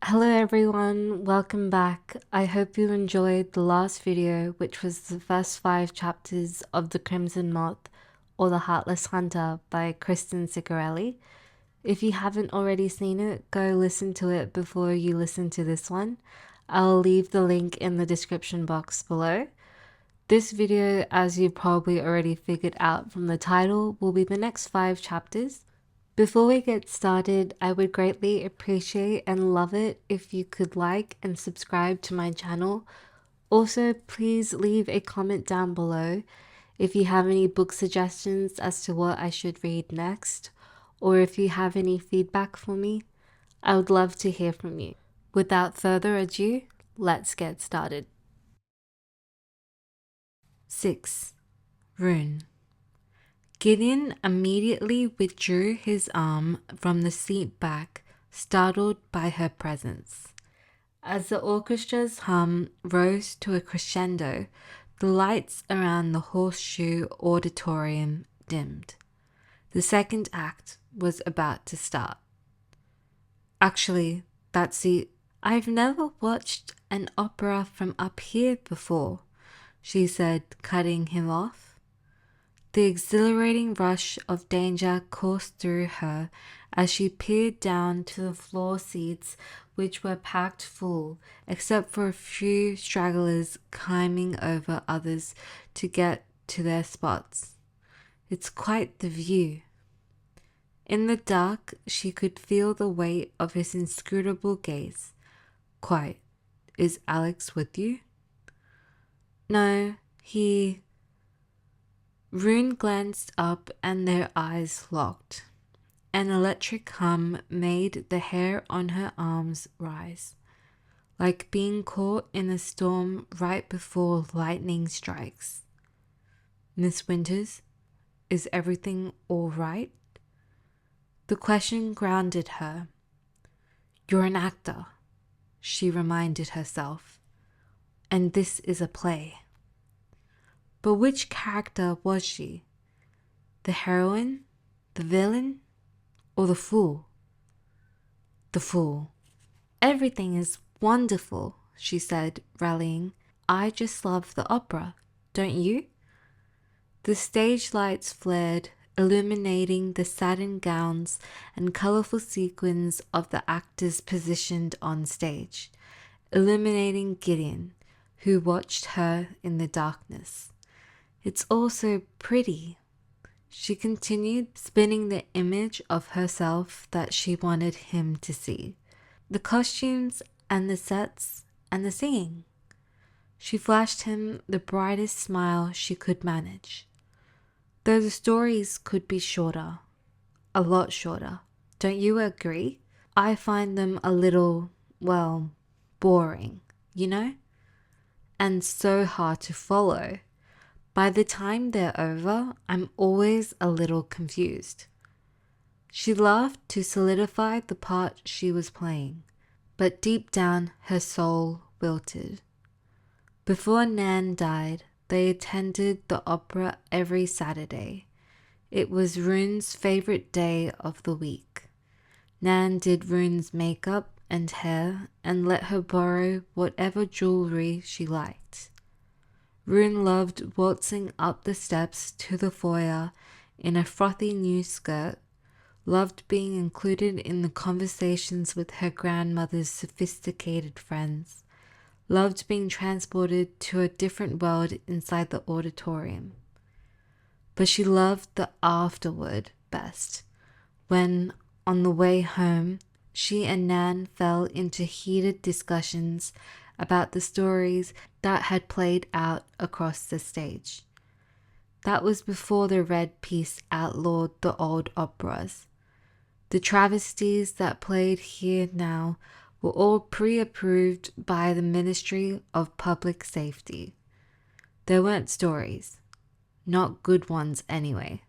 Hello everyone, welcome back. I hope you enjoyed the last video, which was the first 5 chapters of The Crimson Moth or The Heartless Hunter by Kristen Ciccarelli. If you haven't already seen it, go listen to it before you listen to this one. I'll leave the link in the description box below. This video, as you've probably already figured out from the title, will be the next 5 chapters. Before we get started, I would greatly appreciate and love it if you could like and subscribe to my channel. Also, please leave a comment down below if you have any book suggestions as to what I should read next, or if you have any feedback for me. I would love to hear from you. Without further ado, let's get started. 6. Rune. Gideon immediately withdrew his arm from the seat back, startled by her presence. As the orchestra's hum rose to a crescendo, the lights around the Horseshoe Auditorium dimmed. The second act was about to start. Actually, I've never watched an opera from up here before, she said, cutting him off. The exhilarating rush of danger coursed through her as she peered down to the floor seats, which were packed full, except for a few stragglers climbing over others to get to their spots. It's quite the view. In the dark, she could feel the weight of his inscrutable gaze. Quite. Is Alex with you? No, Rune glanced up and their eyes locked. An electric hum made the hair on her arms rise, like being caught in a storm right before lightning strikes. Miss Winters, is everything all right? The question grounded her. You're an actor, she reminded herself, and this is a play. But which character was she? The heroine? The villain? Or the fool? The fool. Everything is wonderful, she said, rallying. I just love the opera, don't you? The stage lights flared, illuminating the satin gowns and colorful sequins of the actors positioned on stage, illuminating Gideon, who watched her in the darkness. It's all so pretty. She continued, spinning the image of herself that she wanted him to see. The costumes and the sets and the singing. She flashed him the brightest smile she could manage. Though the stories could be shorter, a lot shorter. Don't you agree? I find them a little, boring, you know? And so hard to follow. By the time they're over, I'm always a little confused. She laughed to solidify the part she was playing, but deep down her soul wilted. Before Nan died, they attended the opera every Saturday. It was Rune's favorite day of the week. Nan did Rune's makeup and hair and let her borrow whatever jewelry she liked. Rune loved waltzing up the steps to the foyer in a frothy new skirt, loved being included in the conversations with her grandmother's sophisticated friends, loved being transported to a different world inside the auditorium. But she loved the afterward best, when, on the way home, she and Nan fell into heated discussions about the stories that had played out across the stage. That was before the Red Peace outlawed the old operas. The travesties that played here now were all pre-approved by the Ministry of Public Safety. There weren't stories, not good ones anyway.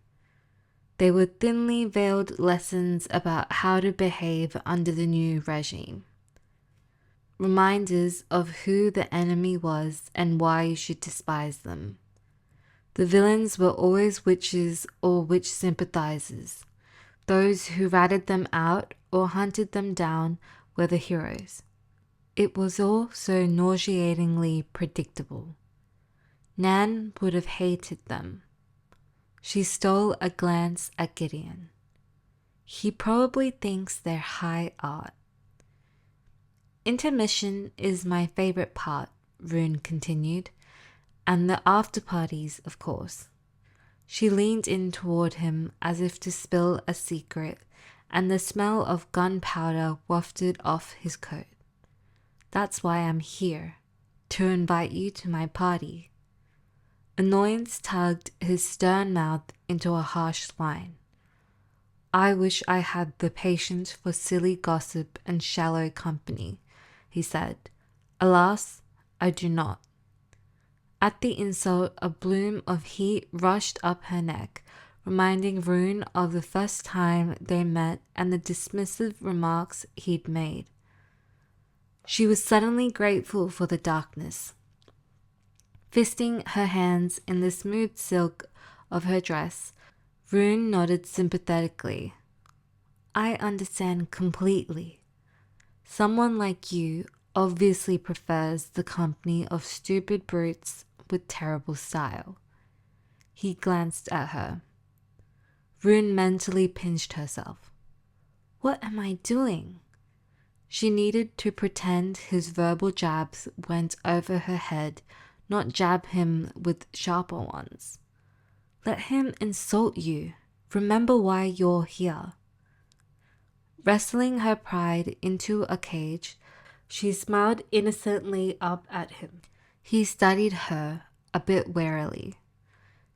They were thinly veiled lessons about how to behave under the new regime. Reminders of who the enemy was and why you should despise them. The villains were always witches or witch sympathizers. Those who ratted them out or hunted them down were the heroes. It was all so nauseatingly predictable. Nan would have hated them. She stole a glance at Gideon. He probably thinks they're high art. Intermission is my favorite part, Rune continued, and the after parties, of course. She leaned in toward him as if to spill a secret, and the smell of gunpowder wafted off his coat. That's why I'm here, to invite you to my party. Annoyance tugged his stern mouth into a harsh line. I wish I had the patience for silly gossip and shallow company, he said. Alas, I do not. At the insult, a bloom of heat rushed up her neck, reminding Rune of the first time they met and the dismissive remarks he'd made. She was suddenly grateful for the darkness. Fisting her hands in the smooth silk of her dress, Rune nodded sympathetically. I understand completely. Someone like you obviously prefers the company of stupid brutes with terrible style. He glanced at her. Rune mentally pinched herself. What am I doing? She needed to pretend his verbal jabs went over her head, not jab him with sharper ones. Let him insult you. Remember why you're here. Wrestling her pride into a cage, she smiled innocently up at him. He studied her a bit warily.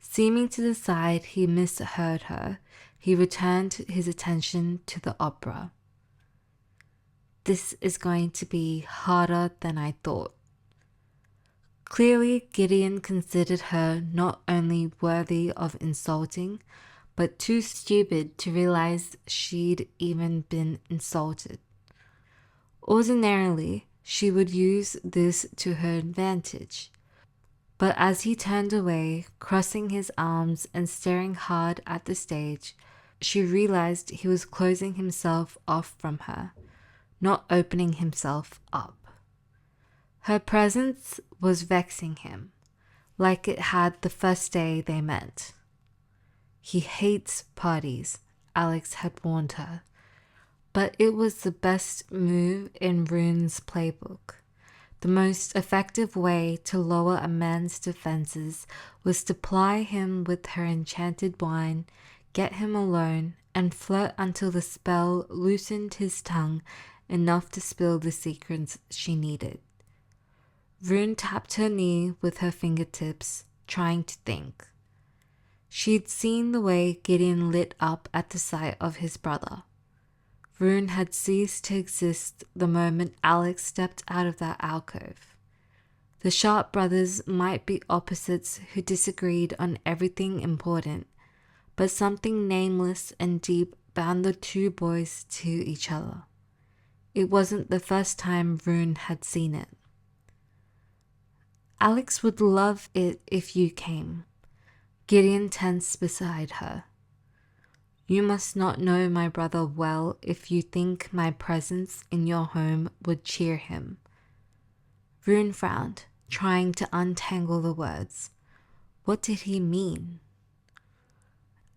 Seeming to decide he misheard her, he returned his attention to the opera. This is going to be harder than I thought. Clearly, Gideon considered her not only worthy of insulting, but too stupid to realize she'd even been insulted. Ordinarily, she would use this to her advantage. But as he turned away, crossing his arms and staring hard at the stage, she realized he was closing himself off from her, not opening himself up. Her presence was vexing him, like it had the first day they met. He hates parties, Alex had warned her, but it was the best move in Rune's playbook. The most effective way to lower a man's defenses was to ply him with her enchanted wine, get him alone, and flirt until the spell loosened his tongue enough to spill the secrets she needed. Rune tapped her knee with her fingertips, trying to think. She'd seen the way Gideon lit up at the sight of his brother. Rune had ceased to exist the moment Alex stepped out of that alcove. The Sharp brothers might be opposites who disagreed on everything important, but something nameless and deep bound the two boys to each other. It wasn't the first time Rune had seen it. Alex would love it if you came. Gideon tensed beside her. You must not know my brother well if you think my presence in your home would cheer him. Rune frowned, trying to untangle the words. What did he mean?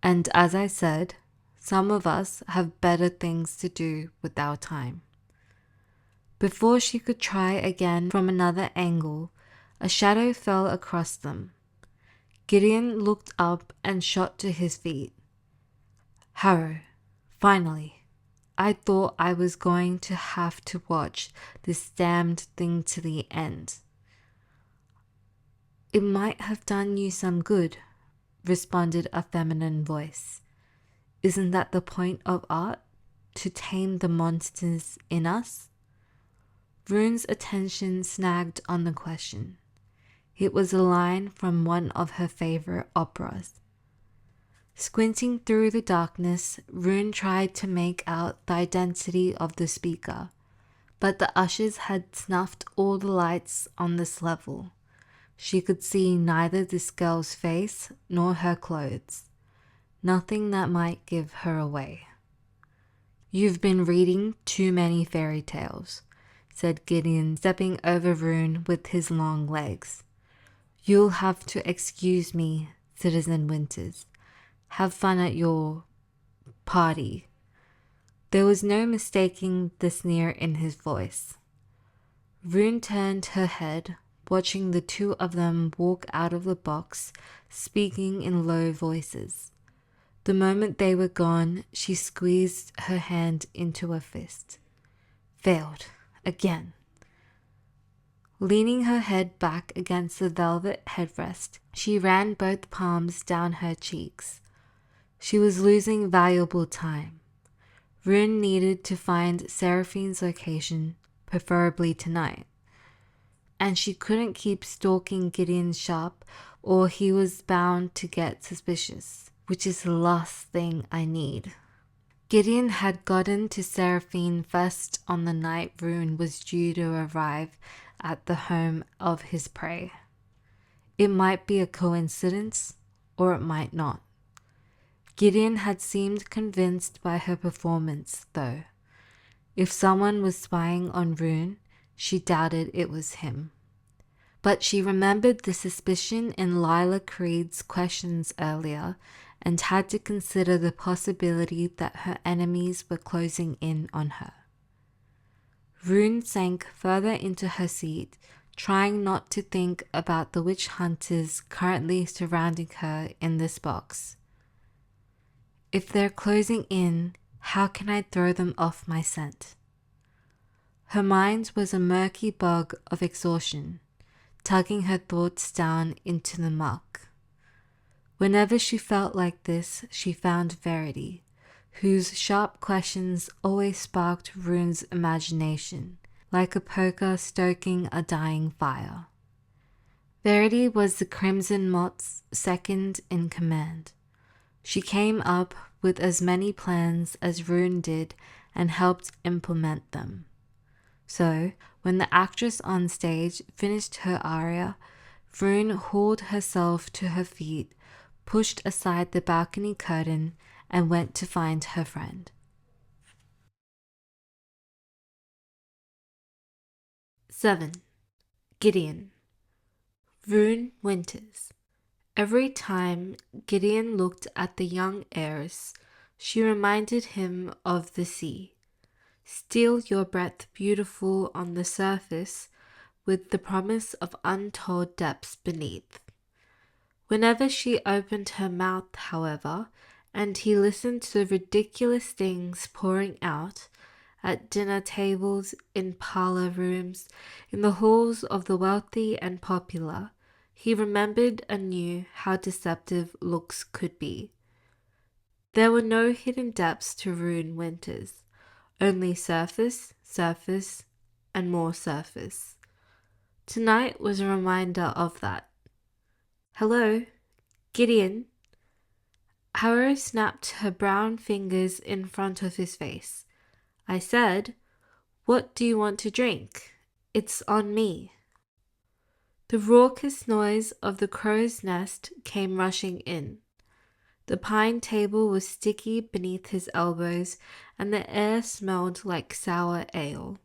And as I said, some of us have better things to do with our time. Before she could try again from another angle, a shadow fell across them. Gideon looked up and shot to his feet. Harrow, finally. I thought I was going to have to watch this damned thing to the end. It might have done you some good, responded a feminine voice. Isn't that the point of art? To tame the monsters in us? Rune's attention snagged on the question. It was a line from one of her favorite operas. Squinting through the darkness, Rune tried to make out the identity of the speaker, but the ushers had snuffed all the lights on this level. She could see neither this girl's face nor her clothes. Nothing that might give her away. You've been reading too many fairy tales, said Gideon, stepping over Rune with his long legs. "You'll have to excuse me, Citizen Winters. Have fun at your party." There was no mistaking the sneer in his voice. Rune turned her head, watching the two of them walk out of the box, speaking in low voices. The moment they were gone, she squeezed her hand into a fist. Failed. Again. Leaning her head back against the velvet headrest, she ran both palms down her cheeks. She was losing valuable time. Rune needed to find Seraphine's location, preferably tonight. And she couldn't keep stalking Gideon's shop, or he was bound to get suspicious, which is the last thing I need. Gideon had gotten to Seraphine first on the night Rune was due to arrive at the home of his prey. It might be a coincidence, or it might not. Gideon had seemed convinced by her performance, though. If someone was spying on Rune, she doubted it was him. But she remembered the suspicion in Lila Creed's questions earlier and had to consider the possibility that her enemies were closing in on her. Rune sank further into her seat, trying not to think about the witch hunters currently surrounding her in this box. If they're closing in, how can I throw them off my scent? Her mind was a murky bog of exhaustion, tugging her thoughts down into the muck. Whenever she felt like this, she found Verity, whose sharp questions always sparked Rune's imagination, like a poker stoking a dying fire. Verity was the Crimson Moth's second in command. She came up with as many plans as Rune did and helped implement them. So, when the actress on stage finished her aria, Rune hauled herself to her feet, pushed aside the balcony curtain, and went to find her friend. 7. Gideon. Rune Winters. Every time Gideon looked at the young heiress, she reminded him of the sea. Still your breath beautiful on the surface, with the promise of untold depths beneath. Whenever she opened her mouth, however, and he listened to the ridiculous things pouring out, at dinner tables, in parlor rooms, in the halls of the wealthy and popular, he remembered anew how deceptive looks could be. There were no hidden depths to Rune Winters, only surface, surface, and more surface. Tonight was a reminder of that. "Hello, Gideon." Harrow snapped her brown fingers in front of his face. "I said, what do you want to drink? It's on me." The raucous noise of the crow's nest came rushing in. The pine table was sticky beneath his elbows, and the air smelled like sour ale.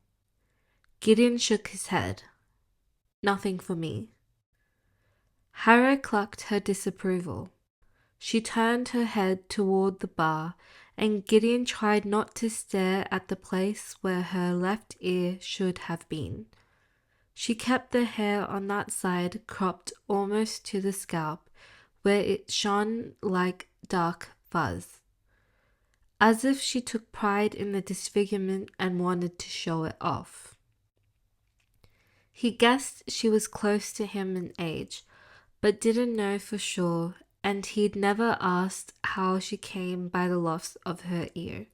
Gideon shook his head. "Nothing for me." Harrow clucked her disapproval. She turned her head toward the bar, and Gideon tried not to stare at the place where her left ear should have been. She kept the hair on that side cropped almost to the scalp, where it shone like dark fuzz, as if she took pride in the disfigurement and wanted to show it off. He guessed she was close to him in age, but didn't know for sure, and he'd never asked how she came by the loss of her ear.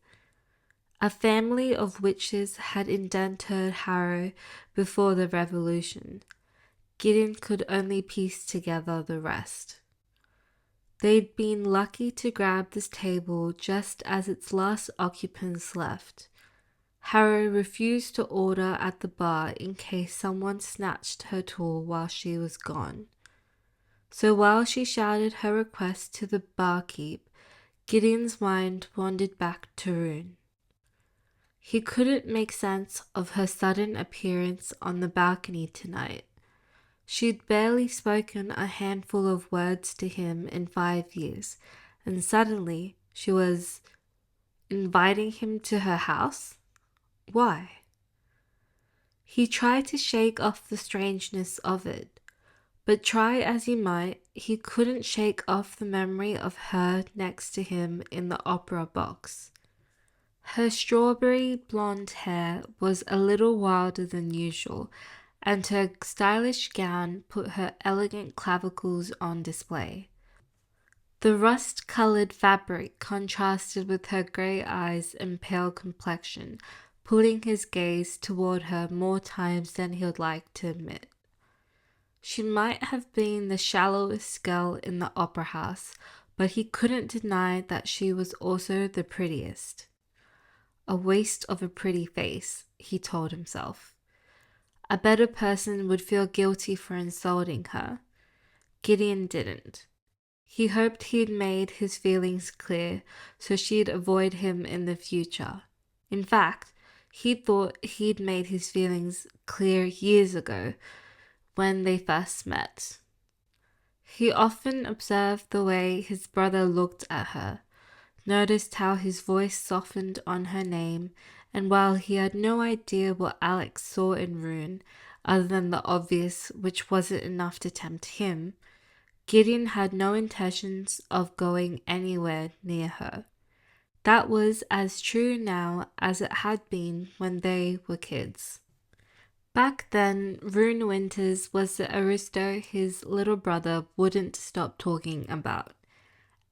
A family of witches had indentured Harrow before the revolution. Gideon could only piece together the rest. They'd been lucky to grab this table just as its last occupants left. Harrow refused to order at the bar in case someone snatched her tool while she was gone. So while she shouted her request to the barkeep, Gideon's mind wandered back to Rune. He couldn't make sense of her sudden appearance on the balcony tonight. She'd barely spoken a handful of words to him in 5 years, and suddenly she was inviting him to her house? Why? He tried to shake off the strangeness of it, but try as he might, he couldn't shake off the memory of her next to him in the opera box. Her strawberry blonde hair was a little wilder than usual, and her stylish gown put her elegant clavicles on display. The rust-colored fabric contrasted with her grey eyes and pale complexion, pulling his gaze toward her more times than he would like to admit. She might have been the shallowest girl in the opera house, but he couldn't deny that she was also the prettiest. A waste of a pretty face, he told himself. A better person would feel guilty for insulting her. Gideon didn't. He hoped he'd made his feelings clear so she'd avoid him in the future. In fact, he thought he'd made his feelings clear years ago when they first met. He often observed the way his brother looked at her, noticed how his voice softened on her name, and while he had no idea what Alex saw in Rune, other than the obvious, which wasn't enough to tempt him, Gideon had no intentions of going anywhere near her. That was as true now as it had been when they were kids. Back then, Rune Winters was the aristo his little brother wouldn't stop talking about.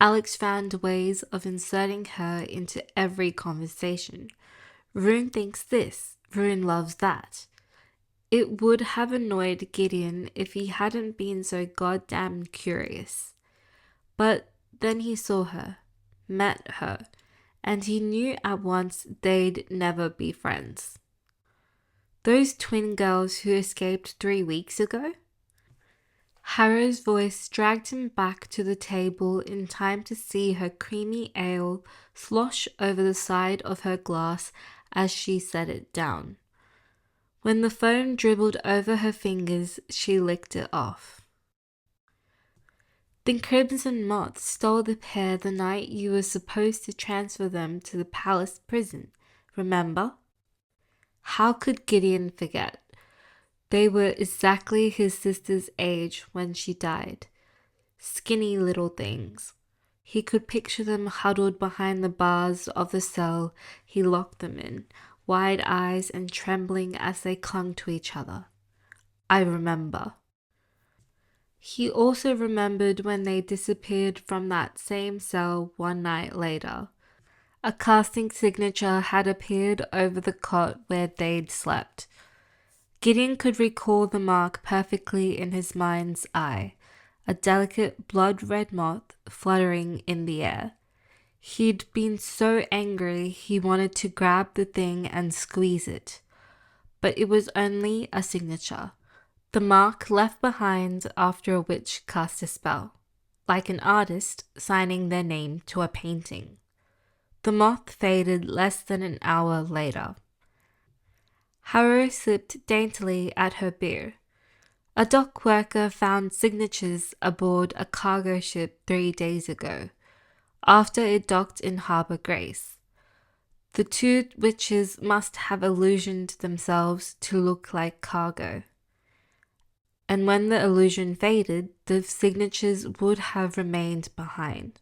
Alex found ways of inserting her into every conversation. Rune thinks this, Rune loves that. It would have annoyed Gideon if he hadn't been so goddamn curious. But then he saw her, met her, and he knew at once they'd never be friends. Those twin girls who escaped 3 weeks ago? Harrow's voice dragged him back to the table in time to see her creamy ale slosh over the side of her glass as she set it down. When the foam dribbled over her fingers, she licked it off. The Crimson Moth stole the pair the night you were supposed to transfer them to the palace prison, remember? How could Gideon forget? They were exactly his sister's age when she died. Skinny little things. He could picture them huddled behind the bars of the cell he locked them in, wide eyes and trembling as they clung to each other. I remember. He also remembered when they disappeared from that same cell one night later. A casting signature had appeared over the cot where they'd slept. Gideon could recall the mark perfectly in his mind's eye, a delicate blood-red moth fluttering in the air. He'd been so angry he wanted to grab the thing and squeeze it. But it was only a signature, the mark left behind after a witch cast a spell, like an artist signing their name to a painting. The moth faded less than an hour later. Harrow sipped daintily at her beer. A dock worker found signatures aboard a cargo ship 3 days ago, after it docked in Harbour Grace. The 2 witches must have illusioned themselves to look like cargo. And when the illusion faded, the signatures would have remained behind.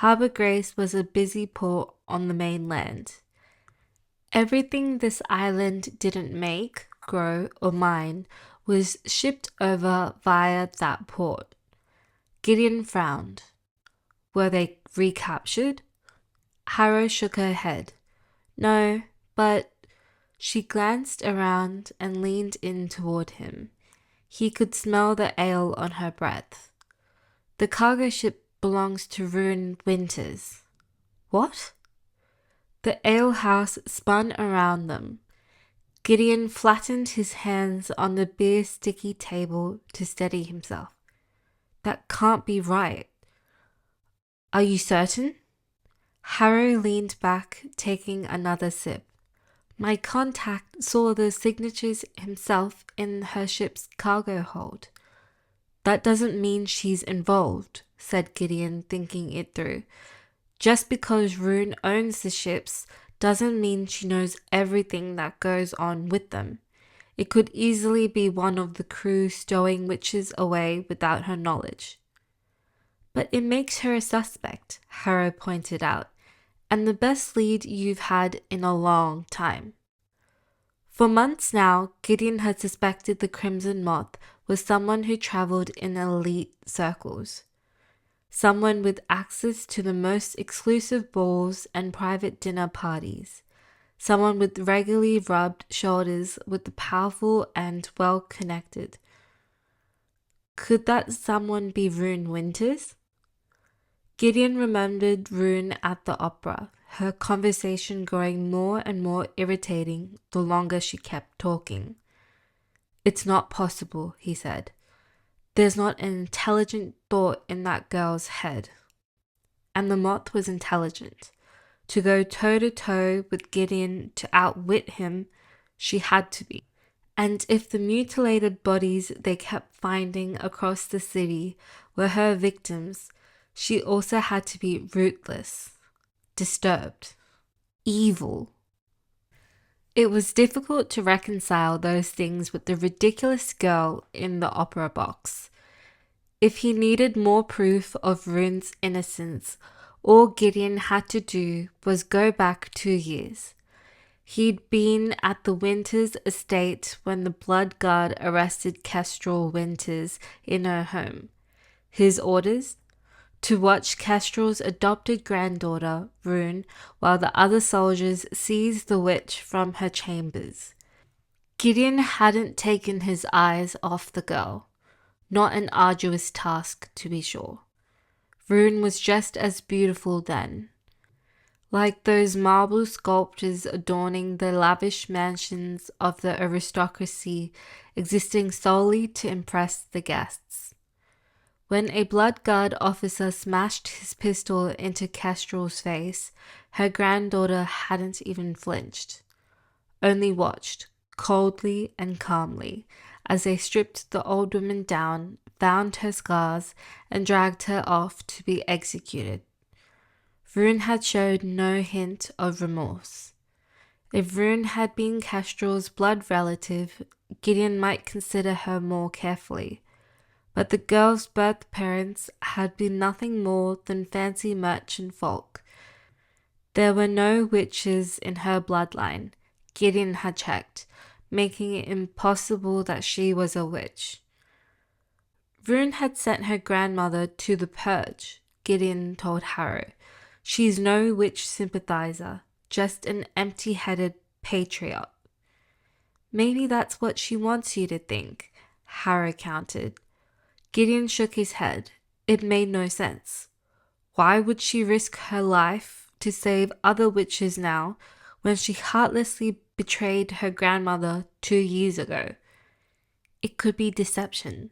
Harbour Grace was a busy port on the mainland. Everything this island didn't make, grow, or mine was shipped over via that port. Gideon frowned. Were they recaptured? Harrow shook her head. No, but... She glanced around and leaned in toward him. He could smell the ale on her breath. The cargo ship belongs to Rune Winters. What? The alehouse spun around them. Gideon flattened his hands on the beer-sticky table to steady himself. That can't be right. Are you certain? Harrow leaned back, taking another sip. My contact saw the signatures himself in her ship's cargo hold. That doesn't mean she's involved, said Gideon, thinking it through. Just because Rune owns the ships doesn't mean she knows everything that goes on with them. It could easily be one of the crew stowing witches away without her knowledge. But it makes her a suspect, Harrow pointed out, and the best lead you've had in a long time. For months now, Gideon had suspected the Crimson Moth was someone who travelled in elite circles. Someone with access to the most exclusive balls and private dinner parties. Someone with regularly rubbed shoulders with the powerful and well-connected. Could that someone be Rune Winters? Gideon remembered Rune at the opera, her conversation growing more and more irritating the longer she kept talking. It's not possible, he said. There's not an intelligent thought in that girl's head. And the moth was intelligent. To go toe-to-toe with Gideon to outwit him, she had to be. And if the mutilated bodies they kept finding across the city were her victims, she also had to be ruthless, disturbed, evil. It was difficult to reconcile those things with the ridiculous girl in the opera box. If he needed more proof of Rune's innocence, all Gideon had to do was go back 2 years. He'd been at the Winters estate when the Blood Guard arrested Kestrel Winters in her home. His orders? To watch Kestrel's adopted granddaughter, Rune, while the other soldiers seized the witch from her chambers. Gideon hadn't taken his eyes off the girl. Not an arduous task, to be sure. Rune was just as beautiful then. Like those marble sculptures adorning the lavish mansions of the aristocracy, existing solely to impress the guests. When a Blood Guard officer smashed his pistol into Kestrel's face, her granddaughter hadn't even flinched, only watched, coldly and calmly, as they stripped the old woman down, found her scars, and dragged her off to be executed. Rune had showed no hint of remorse. If Rune had been Kestrel's blood relative, Gideon might consider her more carefully. But the girl's birth parents had been nothing more than fancy merchant folk. There were no witches in her bloodline, Gideon had checked, making it impossible that she was a witch. Rune had sent her grandmother to the purge, Gideon told Harrow. She's no witch sympathizer, just an empty-headed patriot. Maybe that's what she wants you to think, Harrow countered. Gideon shook his head. It made no sense. Why would she risk her life to save other witches now when she heartlessly betrayed her grandmother 2 years ago? It could be deception.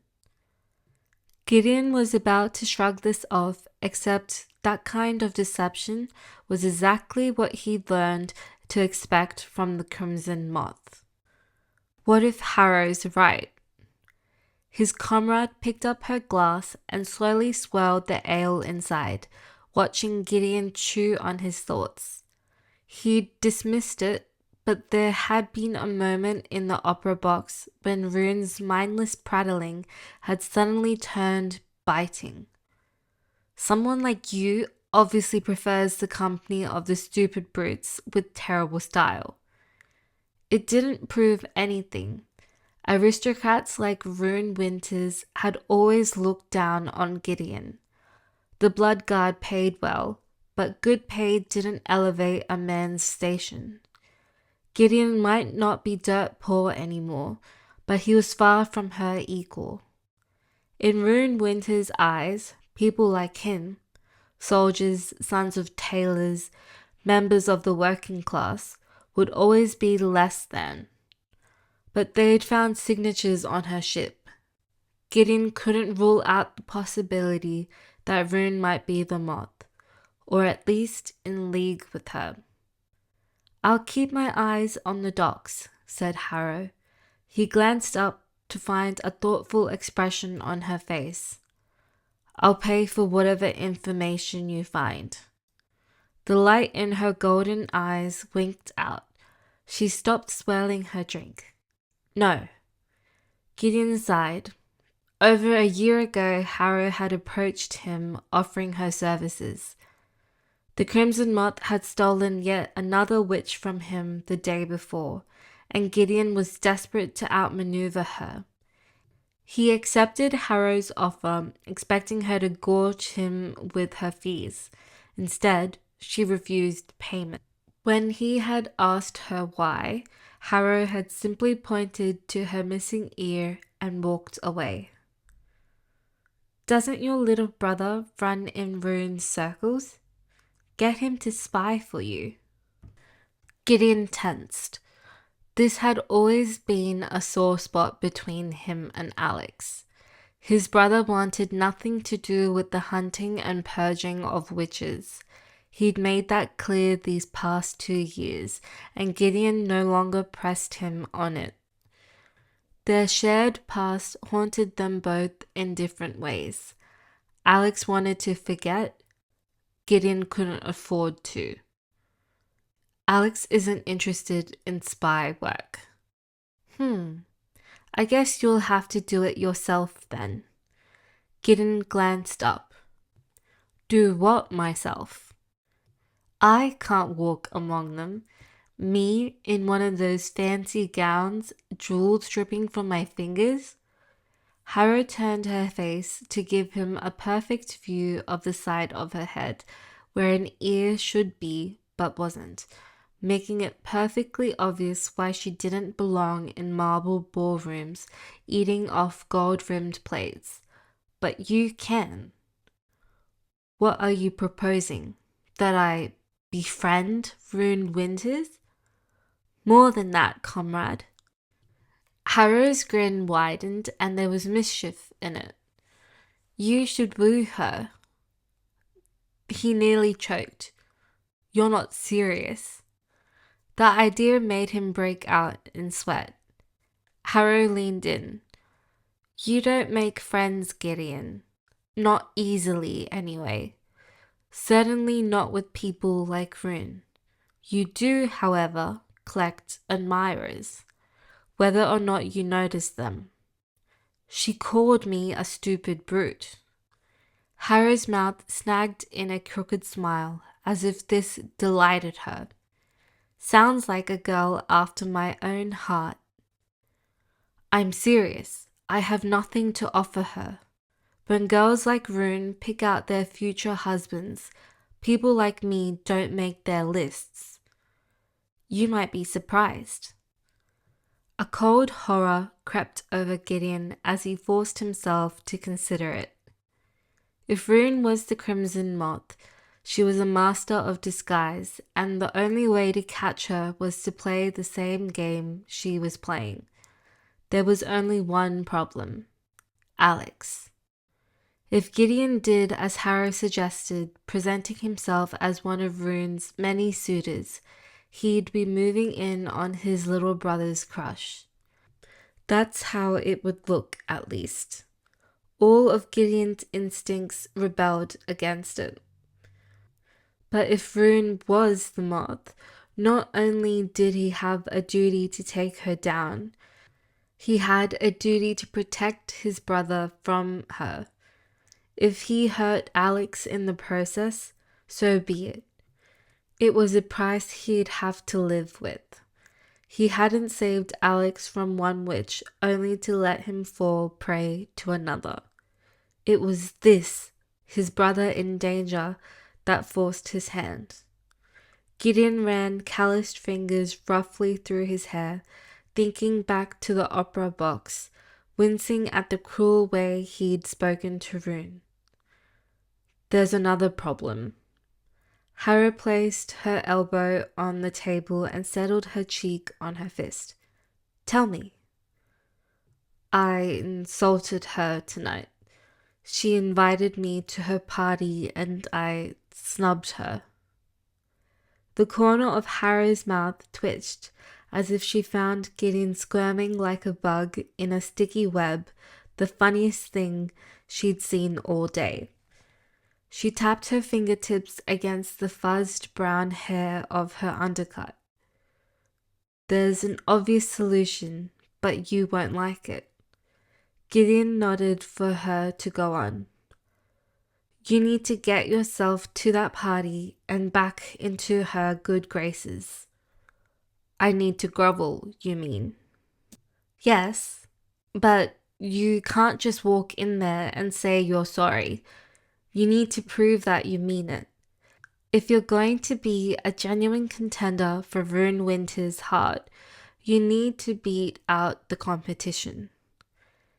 Gideon was about to shrug this off, except that kind of deception was exactly what he'd learned to expect from the Crimson Moth. What if Harrow's right? His comrade picked up her glass and slowly swirled the ale inside, watching Gideon chew on his thoughts. He'd dismissed it, but there had been a moment in the opera box when Rune's mindless prattling had suddenly turned biting. Someone like you obviously prefers the company of the stupid brutes with terrible style. It didn't prove anything. Aristocrats like Rune Winters had always looked down on Gideon. The Blood Guard paid well, but good pay didn't elevate a man's station. Gideon might not be dirt poor anymore, but he was far from her equal. In Rune Winters' eyes, people like him, soldiers, sons of tailors, members of the working class, would always be less than. But they'd found signatures on her ship. Gideon couldn't rule out the possibility that Rune might be the Moth, or at least in league with her. I'll keep my eyes on the docks, said Harrow. He glanced up to find a thoughtful expression on her face. I'll pay for whatever information you find. The light in her golden eyes winked out. She stopped swirling her drink. No. Gideon sighed. Over a year ago, Harrow had approached him, offering her services. The Crimson Moth had stolen yet another witch from him the day before, and Gideon was desperate to outmaneuver her. He accepted Harrow's offer, expecting her to gorge him with her fees. Instead, she refused payment. When he had asked her why, Harrow had simply pointed to her missing ear and walked away. Doesn't your little brother run in ruined circles? Get him to spy for you. Gideon tensed. This had always been a sore spot between him and Alex. His brother wanted nothing to do with the hunting and purging of witches. He'd made that clear these past 2 years, and Gideon no longer pressed him on it. Their shared past haunted them both in different ways. Alex wanted to forget. Gideon couldn't afford to. Alex isn't interested in spy work. I guess you'll have to do it yourself then. Gideon glanced up. Do what myself? I can't walk among them. Me in one of those fancy gowns, jewels dripping from my fingers? Harrow turned her face to give him a perfect view of the side of her head, where an ear should be but wasn't, making it perfectly obvious why she didn't belong in marble ballrooms eating off gold-rimmed plates. But you can. What are you proposing? That I befriend Rune Winters? More than that, comrade. Harrow's grin widened and there was mischief in it. You should woo her. He nearly choked. You're not serious. The idea made him break out in sweat. Harrow leaned in. You don't make friends, Gideon. Not easily, anyway. Certainly not with people like Rune. You do, however, collect admirers, whether or not you notice them. She called me a stupid brute. Harrow's mouth snagged in a crooked smile, as if this delighted her. Sounds like a girl after my own heart. I'm serious. I have nothing to offer her. When girls like Rune pick out their future husbands, people like me don't make their lists. You might be surprised. A cold horror crept over Gideon as he forced himself to consider it. If Rune was the Crimson Moth, she was a master of disguise, and the only way to catch her was to play the same game she was playing. There was only one problem: Alex. If Gideon did as Harrow suggested, presenting himself as one of Rune's many suitors, he'd be moving in on his little brother's crush. That's how it would look, at least. All of Gideon's instincts rebelled against it. But if Rune was the moth, not only did he have a duty to take her down, he had a duty to protect his brother from her. If he hurt Alex in the process, so be it. It was a price he'd have to live with. He hadn't saved Alex from one witch only to let him fall prey to another. It was this, his brother in danger, that forced his hand. Gideon ran calloused fingers roughly through his hair, thinking back to the opera box, wincing at the cruel way he'd spoken to Rune. There's another problem. Harrow placed her elbow on the table and settled her cheek on her fist. Tell me. I insulted her tonight. She invited me to her party and I snubbed her. The corner of Harrow's mouth twitched, as if she found Gideon squirming like a bug in a sticky web the funniest thing she'd seen all day. She tapped her fingertips against the fuzzed brown hair of her undercut. There's an obvious solution, but you won't like it. Gideon nodded for her to go on. You need to get yourself to that party and back into her good graces. I need to grovel, you mean? Yes, but you can't just walk in there and say you're sorry. You need to prove that you mean it. If you're going to be a genuine contender for Rune Winter's heart, you need to beat out the competition.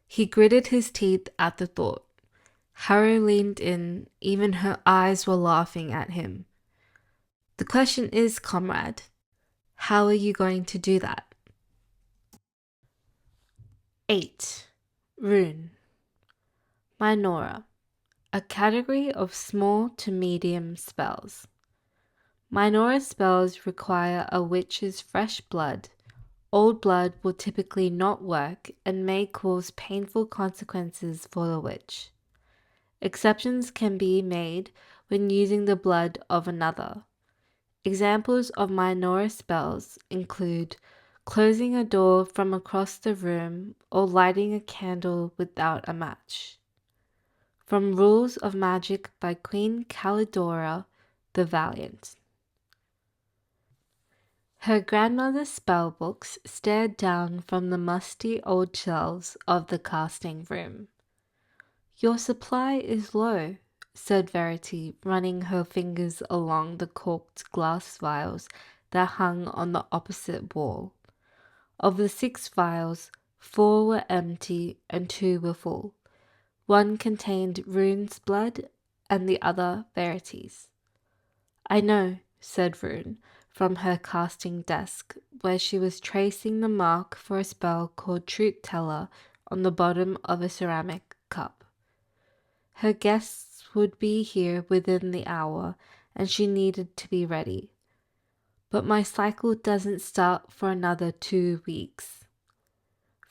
He gritted his teeth at the thought. Harrow leaned in, even her eyes were laughing at him. The question is, comrade, how are you going to do that? 8. Rune. Minora. A category of small to medium spells. Minora spells require a witch's fresh blood. Old blood will typically not work and may cause painful consequences for the witch. Exceptions can be made when using the blood of another. Examples of Minora spells include closing a door from across the room or lighting a candle without a match. From Rules of Magic by Queen Calidora the Valiant. Her grandmother's spell books stared down from the musty old shelves of the casting room. Your supply is low, said Verity, running her fingers along the corked glass vials that hung on the opposite wall. Of the 6 vials, 4 were empty and 2 were full. One contained Rune's blood and the other Verity's. I know, said Rune, from her casting desk, where she was tracing the mark for a spell called Truth Teller on the bottom of a ceramic cup. Her guests would be here within the hour, and she needed to be ready. But my cycle doesn't start for another 2 weeks.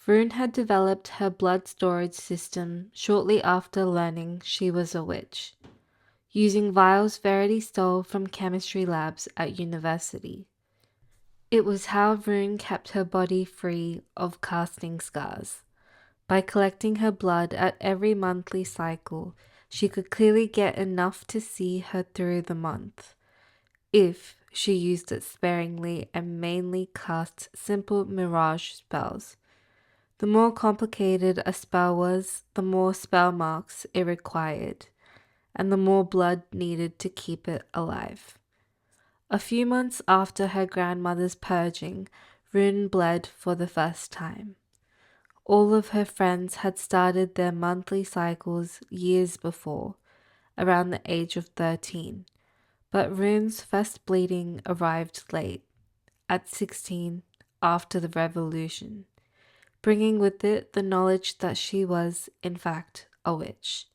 Rune had developed her blood storage system shortly after learning she was a witch, using vials Verity stole from chemistry labs at university. It was how Rune kept her body free of casting scars. By collecting her blood at every monthly cycle, she could clearly get enough to see her through the month, if she used it sparingly and mainly cast simple mirage spells. The more complicated a spell was, the more spell marks it required, and the more blood needed to keep it alive. A few months after her grandmother's purging, Rune bled for the first time. All of her friends had started their monthly cycles years before, around the age of 13, but Rune's first bleeding arrived late, at 16, after the revolution, bringing with it the knowledge that she was, in fact, a witch.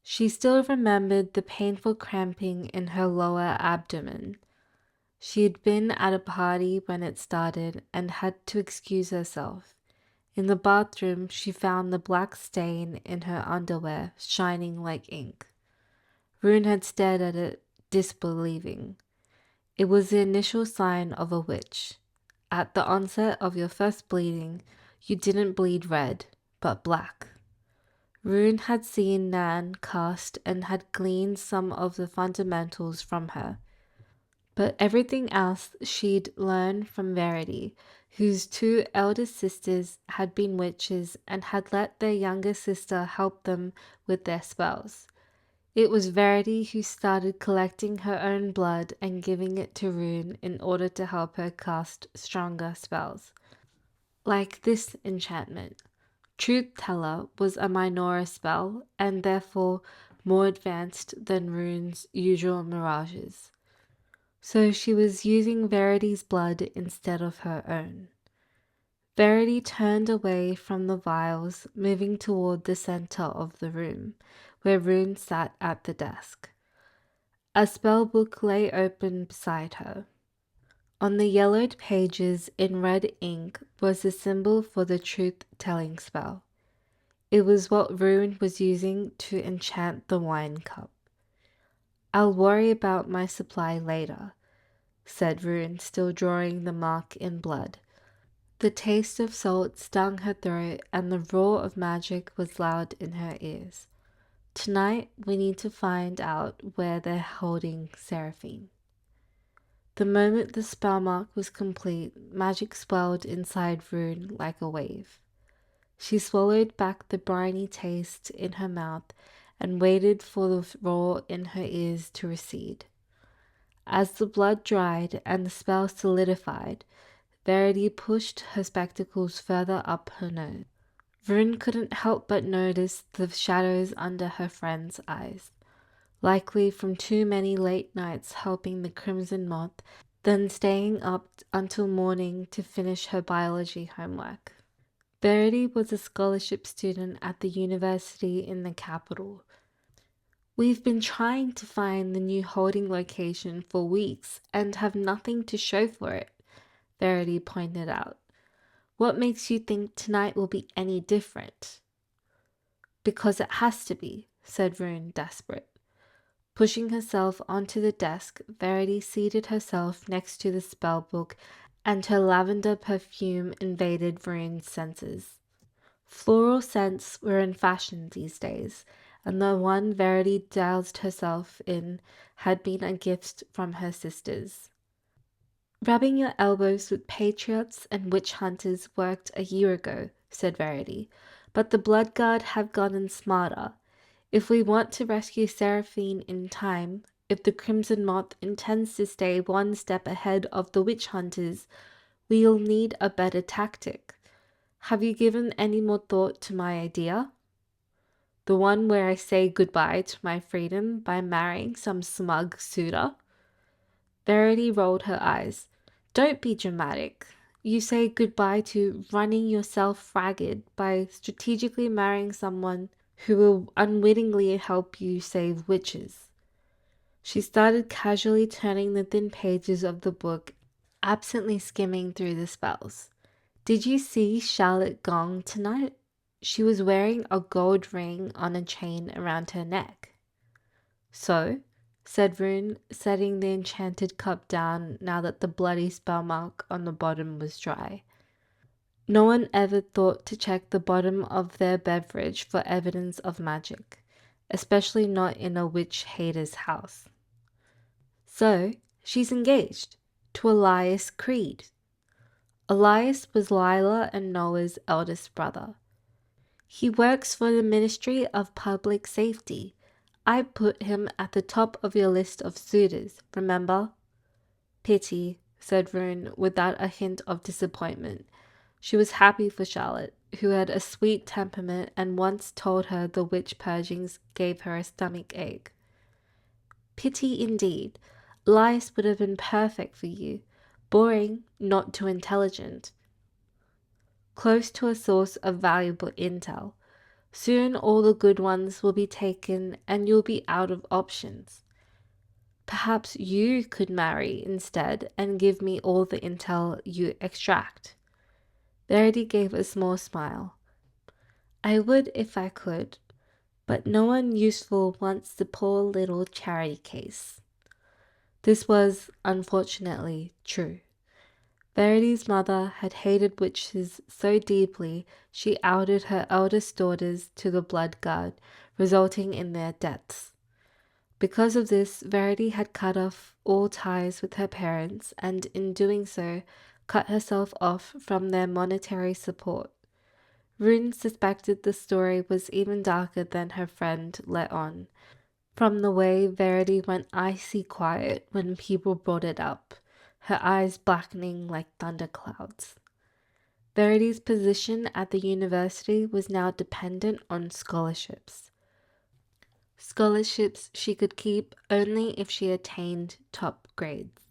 She still remembered the painful cramping in her lower abdomen. She had been at a party when it started and had to excuse herself. In the bathroom, she found the black stain in her underwear shining like ink. Rune had stared at it, disbelieving. It was the initial sign of a witch. At the onset of your first bleeding, you didn't bleed red, but black. Rune had seen Nan cast and had gleaned some of the fundamentals from her. But everything else she'd learned from Verity, whose 2 elder sisters had been witches and had let their younger sister help them with their spells. It was Verity who started collecting her own blood and giving it to Rune in order to help her cast stronger spells. Like this enchantment. Truth Teller was a Minora spell and therefore more advanced than Rune's usual mirages. So she was using Verity's blood instead of her own. Verity turned away from the vials, moving toward the center of the room, where Rune sat at the desk. A spell book lay open beside her. On the yellowed pages in red ink was the symbol for the truth-telling spell. It was what Rune was using to enchant the wine cup. "I'll worry about my supply later," said Rune, still drawing the mark in blood. The taste of salt stung her throat and the roar of magic was loud in her ears. "Tonight we need to find out where they're holding Seraphine." The moment the spell mark was complete, magic swelled inside Rune like a wave. She swallowed back the briny taste in her mouth and waited for the roar in her ears to recede. As the blood dried and the spell solidified, Verity pushed her spectacles further up her nose. Rune couldn't help but notice the shadows under her friend's eyes, likely from too many late nights helping the Crimson Moth, then staying up until morning to finish her biology homework. Verity was a scholarship student at the university in the capital. "We've been trying to find the new holding location for weeks and have nothing to show for it," Verity pointed out. "What makes you think tonight will be any different?" "Because it has to be," said Rune, desperate. Pushing herself onto the desk, Verity seated herself next to the spell book and her lavender perfume invaded Rune's senses. Floral scents were in fashion these days, and the one Verity doused herself in had been a gift from her sisters. "Rubbing your elbows with patriots and witch hunters worked a year ago," said Verity, "but the Blood Guard have gotten smarter. If we want to rescue Seraphine in time, if the Crimson Moth intends to stay one step ahead of the witch hunters, we'll need a better tactic. Have you given any more thought to my idea? The one where I say goodbye to my freedom by marrying some smug suitor?" Verity rolled her eyes. "Don't be dramatic. You say goodbye to running yourself ragged by strategically marrying someone who will unwittingly help you save witches." She started casually turning the thin pages of the book, absently skimming through the spells. "Did you see Charlotte Gong tonight? She was wearing a gold ring on a chain around her neck." "So?" said Rune, setting the enchanted cup down now that the bloody spell mark on the bottom was dry. No one ever thought to check the bottom of their beverage for evidence of magic, especially not in a witch hater's house. "So, she's engaged to Elias Creed." Elias was Lila and Noah's eldest brother. "He works for the Ministry of Public Safety. I put him at the top of your list of suitors, remember?" "Pity," said Rune without a hint of disappointment. She was happy for Charlotte, who had a sweet temperament and once told her the witch purgings gave her a stomach ache. "Pity indeed. Elias would have been perfect for you. Boring, not too intelligent. Close to a source of valuable intel. Soon all the good ones will be taken and you'll be out of options. Perhaps you could marry instead and give me all the intel you extract." Verity gave a small smile. "I would if I could, but no one useful wants the poor little charity case." This was, unfortunately, true. Verity's mother had hated witches so deeply she outed her eldest daughters to the Blood Guard, resulting in their deaths. Because of this, Verity had cut off all ties with her parents and, in doing so, cut herself off from their monetary support. Rune suspected the story was even darker than her friend let on, from the way Verity went icy quiet when people brought it up, her eyes blackening like thunderclouds. Verity's position at the university was now dependent on scholarships. Scholarships she could keep only if she attained top grades.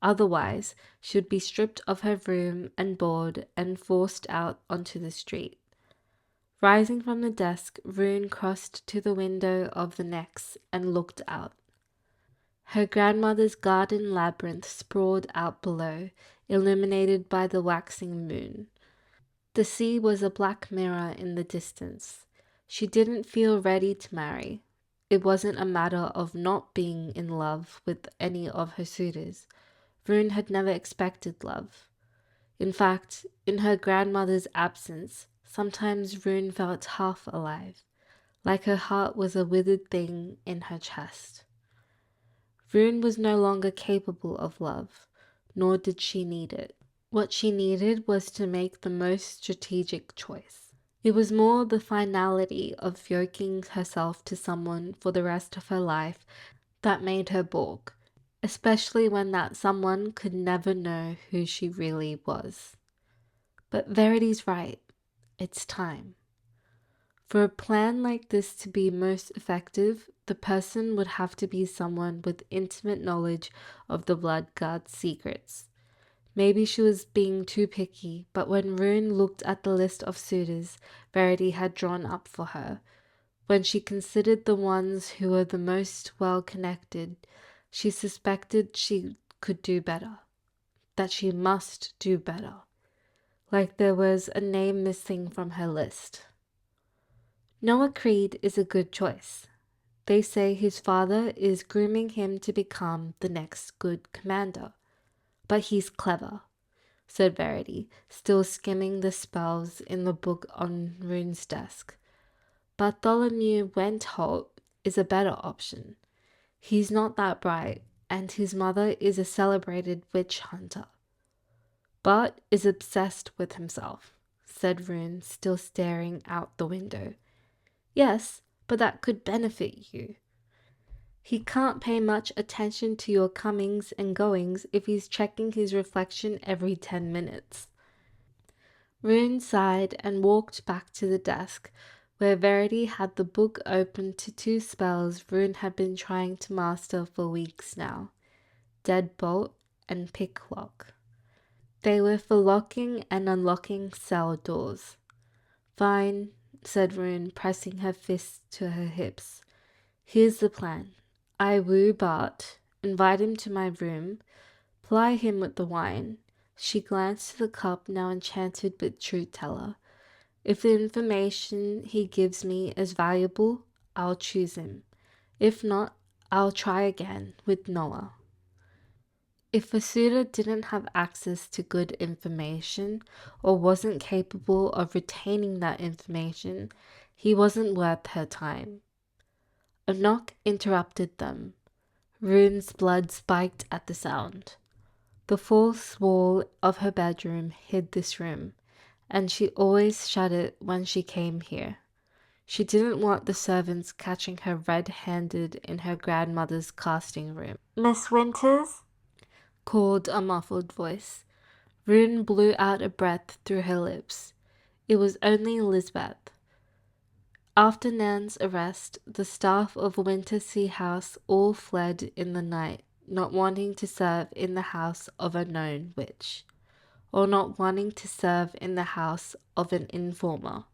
Otherwise, she would be stripped of her room and board and forced out onto the street. Rising from the desk, Rune crossed to the window of the next and looked out. Her grandmother's garden labyrinth sprawled out below, illuminated by the waxing moon. The sea was a black mirror in the distance. She didn't feel ready to marry. It wasn't a matter of not being in love with any of her suitors. Rune had never expected love. In fact, in her grandmother's absence, sometimes Rune felt half alive, like her heart was a withered thing in her chest. Rune was no longer capable of love, nor did she need it. What she needed was to make the most strategic choice. It was more the finality of yoking herself to someone for the rest of her life that made her balk, especially when that someone could never know who she really was. But Verity's right. It's time. For a plan like this to be most effective, the person would have to be someone with intimate knowledge of the Blood Guard's secrets. Maybe she was being too picky, but when Rune looked at the list of suitors Verity had drawn up for her, when she considered the ones who were the most well-connected, she suspected she could do better, that she must do better, like there was a name missing from her list. Noah Creed is a good choice. They say his father is grooming him to become the next good commander. But he's clever, said Verity, still skimming the spells in the book on Rune's desk. Bartholomew Wentholt is a better option. He's not that bright, and his mother is a celebrated witch hunter. Bart is obsessed with himself, said Rune, still staring out the window. Yes, but that could benefit you. He can't pay much attention to your comings and goings if he's checking his reflection every 10 minutes. Rune sighed and walked back to the desk, where Verity had the book open to 2 spells Rune had been trying to master for weeks now, Deadbolt and Picklock. They were for locking and unlocking cell doors. Fine, said Rune, pressing her fists to her hips. Here's the plan. I woo Bart, invite him to my room, ply him with the wine. She glanced to the cup, now enchanted with Truth Teller. If the information he gives me is valuable, I'll choose him. If not, I'll try again with Noah. If a suitor didn't have access to good information or wasn't capable of retaining that information, he wasn't worth her time. A knock interrupted them. Rune's blood spiked at the sound. The false wall of her bedroom hid this room, and she always shut it when she came here. She didn't want the servants catching her red-handed in her grandmother's casting room. "Miss Winters?" called a muffled voice. Rune blew out a breath through her lips. It was only Lisbeth. After Nan's arrest, the staff of Wintersea House all fled in the night, not wanting to serve in the house of a known witch, or not wanting to serve in the house of an informer,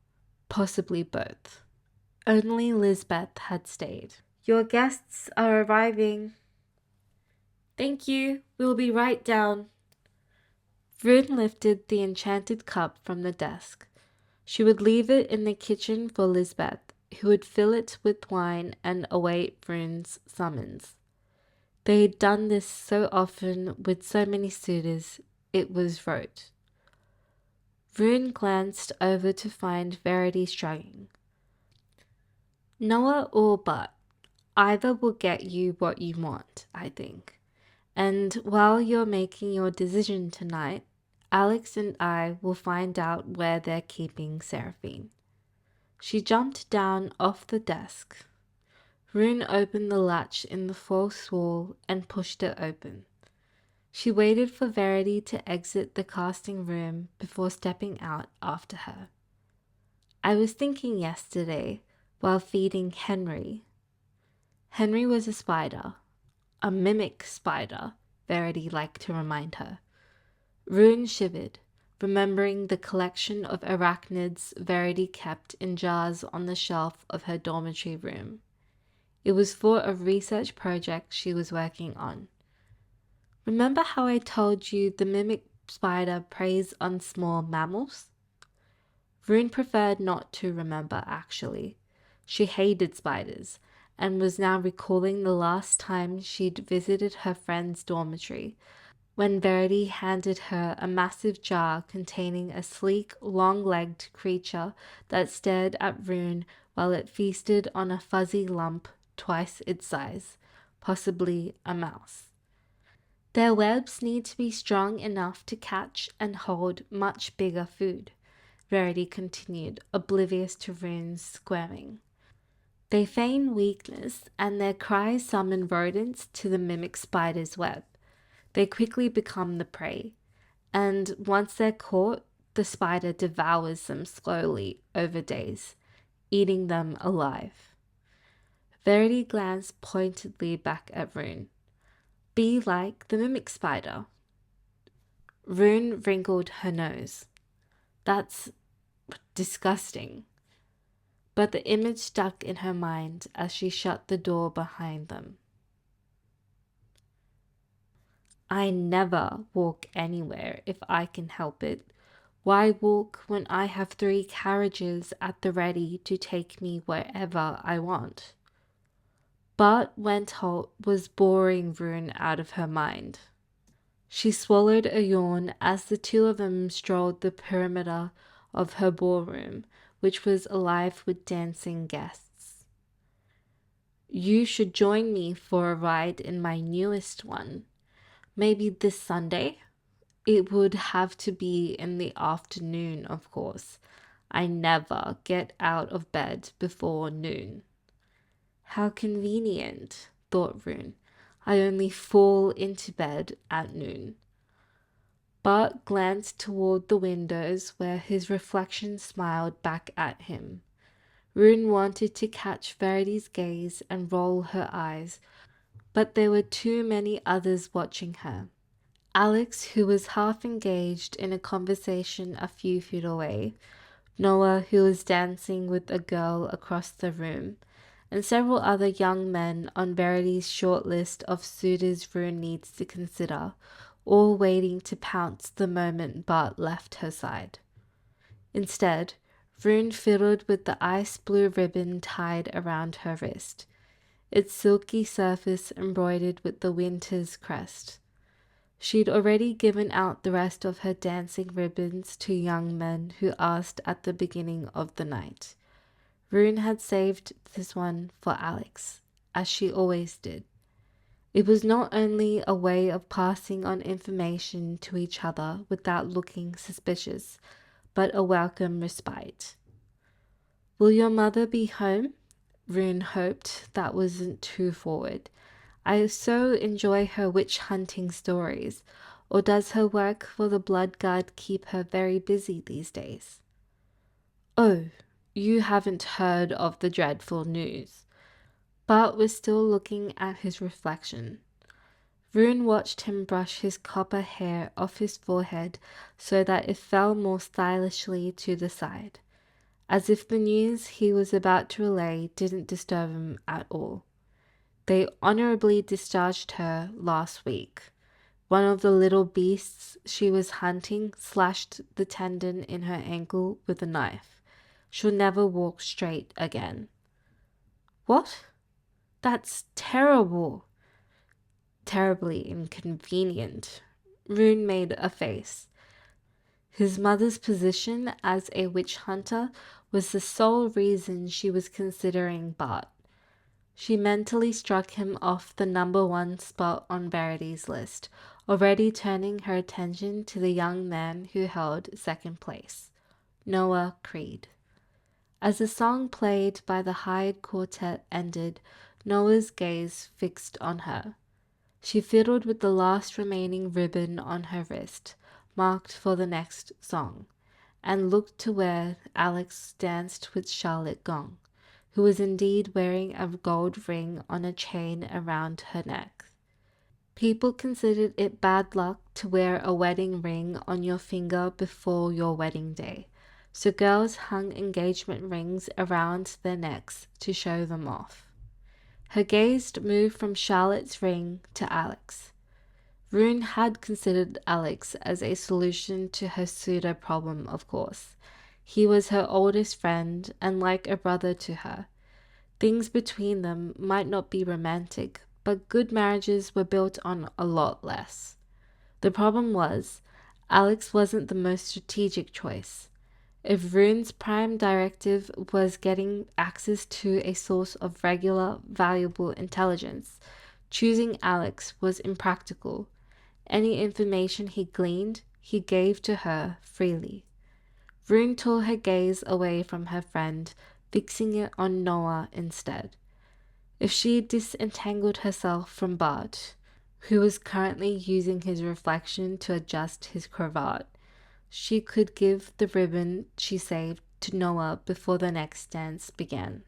possibly both. Only Lisbeth had stayed. "Your guests are arriving." "Thank you, we'll be right down." Rune lifted the enchanted cup from the desk. She would leave it in the kitchen for Lisbeth, who would fill it with wine and await Rune's summons. They had done this so often with so many suitors, it was rote. Rune glanced over to find Verity shrugging. "Noah or Bart, either will get you what you want, I think. And while you're making your decision tonight, Alex and I will find out where they're keeping Seraphine." She jumped down off the desk. Rune opened the latch in the false wall and pushed it open. She waited for Verity to exit the casting room before stepping out after her. "I was thinking yesterday, while feeding Henry." Henry was a spider. A mimic spider, Verity liked to remind her. Rune shivered, remembering the collection of arachnids Verity kept in jars on the shelf of her dormitory room. It was for a research project she was working on. Remember how I told you the mimic spider preys on small mammals? Rune preferred not to remember, actually. She hated spiders, and was now recalling the last time she'd visited her friend's dormitory, when Verity handed her a massive jar containing a sleek, long-legged creature that stared at Rune while it feasted on a fuzzy lump twice its size, possibly a mouse. Their webs need to be strong enough to catch and hold much bigger food, Verity continued, oblivious to Rune's squirming. They feign weakness, and their cries summon rodents to the mimic spider's web. They quickly become the prey, and once they're caught, the spider devours them slowly over days, eating them alive. Verity glanced pointedly back at Rune. Be like the mimic spider. Rune wrinkled her nose. That's disgusting. But the image stuck in her mind as she shut the door behind them. I never walk anywhere if I can help it. Why walk when I have 3 carriages at the ready to take me wherever I want? But Wentholt was boring Rune out of her mind. She swallowed a yawn as the two of them strolled the perimeter of her ballroom, which was alive with dancing guests. You should join me for a ride in my newest one. Maybe this Sunday? It would have to be in the afternoon, of course. I never get out of bed before noon. How convenient, thought Rune. I only fall into bed at noon. Bart glanced toward the windows where his reflection smiled back at him. Rune wanted to catch Verity's gaze and roll her eyes, but there were too many others watching her. Alex, who was half engaged in a conversation a few feet away, Noah, who was dancing with a girl across the room, and several other young men on Verity's short list of suitors Rune needs to consider, all waiting to pounce the moment Bart left her side. Instead, Rune fiddled with the ice blue ribbon tied around her wrist, its silky surface embroidered with the winter's crest. She'd already given out the rest of her dancing ribbons to young men who asked at the beginning of the night. Rune had saved this one for Alex, as she always did. It was not only a way of passing on information to each other without looking suspicious, but a welcome respite. Will your mother be home? Rune hoped that wasn't too forward. I so enjoy her witch hunting stories. Or does her work for the Blood Guard keep her very busy these days? Oh, you haven't heard of the dreadful news. Bart was still looking at his reflection. Rune watched him brush his copper hair off his forehead so that it fell more stylishly to the side, as if the news he was about to relay didn't disturb him at all. They honorably discharged her last week. One of the little beasts she was hunting slashed the tendon in her ankle with a knife. She'll never walk straight again. What? That's terrible. Terribly inconvenient. Rune made a face. His mother's position as a witch hunter was the sole reason she was considering Bart. She mentally struck him off the number 1 spot on Verity's list, already turning her attention to the young man who held second place, Noah Creed. As the song played by the hired quartet ended, Noah's gaze fixed on her. She fiddled with the last remaining ribbon on her wrist, marked for the next song, and looked to where Alex danced with Charlotte Gong, who was indeed wearing a gold ring on a chain around her neck. People considered it bad luck to wear a wedding ring on your finger before your wedding day, so girls hung engagement rings around their necks to show them off. Her gaze moved from Charlotte's ring to Alex. Rune had considered Alex as a solution to her pseudo problem, of course. He was her oldest friend and like a brother to her. Things between them might not be romantic, but good marriages were built on a lot less. The problem was, Alex wasn't the most strategic choice. If Rune's prime directive was getting access to a source of regular, valuable intelligence, choosing Alex was impractical. Any information he gleaned, he gave to her freely. Rune tore her gaze away from her friend, fixing it on Noah instead. If she disentangled herself from Bart, who was currently using his reflection to adjust his cravat, she could give the ribbon she saved to Noah before the next dance began.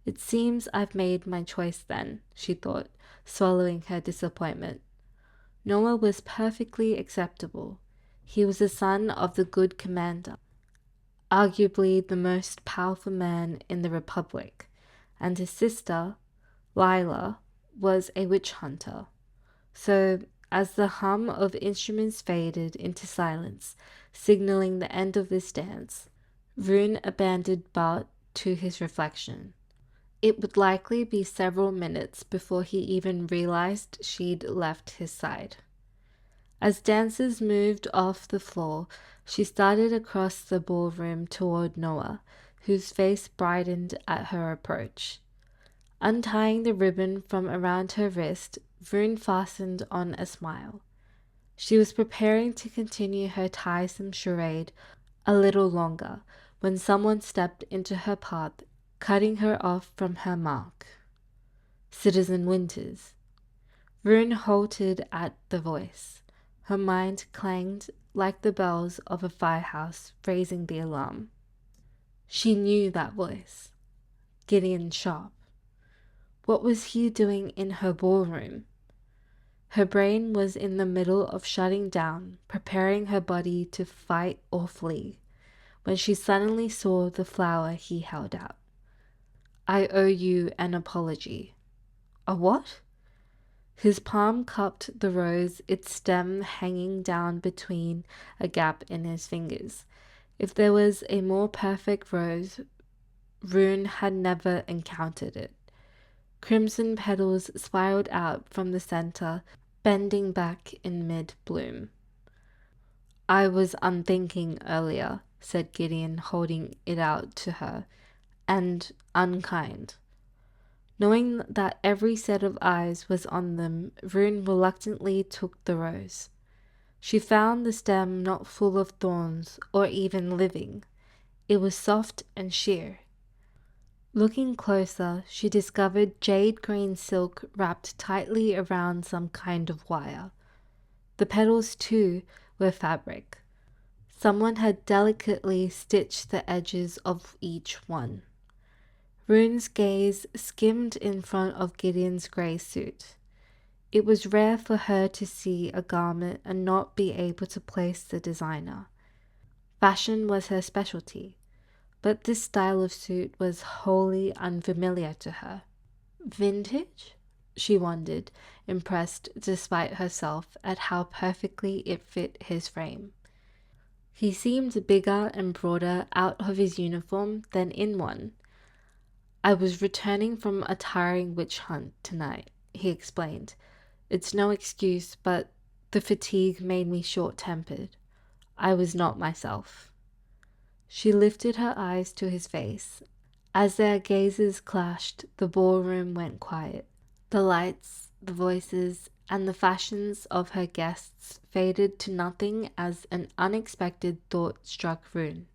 It seems I've made my choice then, she thought, swallowing her disappointment. Noah was perfectly acceptable. He was the son of the good commander, arguably the most powerful man in the Republic, and his sister, Lila, was a witch hunter. So, as the hum of instruments faded into silence, signaling the end of this dance, Rune abandoned Bart to his reflection. It would likely be several minutes before he even realized she'd left his side. As dancers moved off the floor, she started across the ballroom toward Noah, whose face brightened at her approach. Untying the ribbon from around her wrist, Rune fastened on a smile. She was preparing to continue her tiresome charade a little longer when someone stepped into her path, cutting her off from her mark. Citizen Winters. Rune halted at the voice. Her mind clanged like the bells of a firehouse, raising the alarm. She knew that voice. Gideon Sharp. What was he doing in her ballroom? Her brain was in the middle of shutting down, preparing her body to fight or flee, when she suddenly saw the flower he held out. I owe you an apology. A what? His palm cupped the rose, its stem hanging down between a gap in his fingers. If there was a more perfect rose, Rune had never encountered it. Crimson petals spiraled out from the center, bending back in mid-bloom. I was unthinking earlier, said Gideon, holding it out to her, and unkind. Knowing that every set of eyes was on them, Rune reluctantly took the rose. She found the stem not full of thorns or even living. It was soft and sheer. Looking closer, she discovered jade green silk wrapped tightly around some kind of wire. The petals, too, were fabric. Someone had delicately stitched the edges of each one. Rune's gaze skimmed in front of Gideon's grey suit. It was rare for her to see a garment and not be able to place the designer. Fashion was her specialty, but this style of suit was wholly unfamiliar to her. Vintage? She wondered, impressed despite herself at how perfectly it fit his frame. He seemed bigger and broader out of his uniform than in one. I was returning from a tiring witch hunt tonight, he explained. It's no excuse, but the fatigue made me short-tempered. I was not myself. She lifted her eyes to his face. As their gazes clashed, the ballroom went quiet. The lights, the voices, and the fashions of her guests faded to nothing as an unexpected thought struck Rune.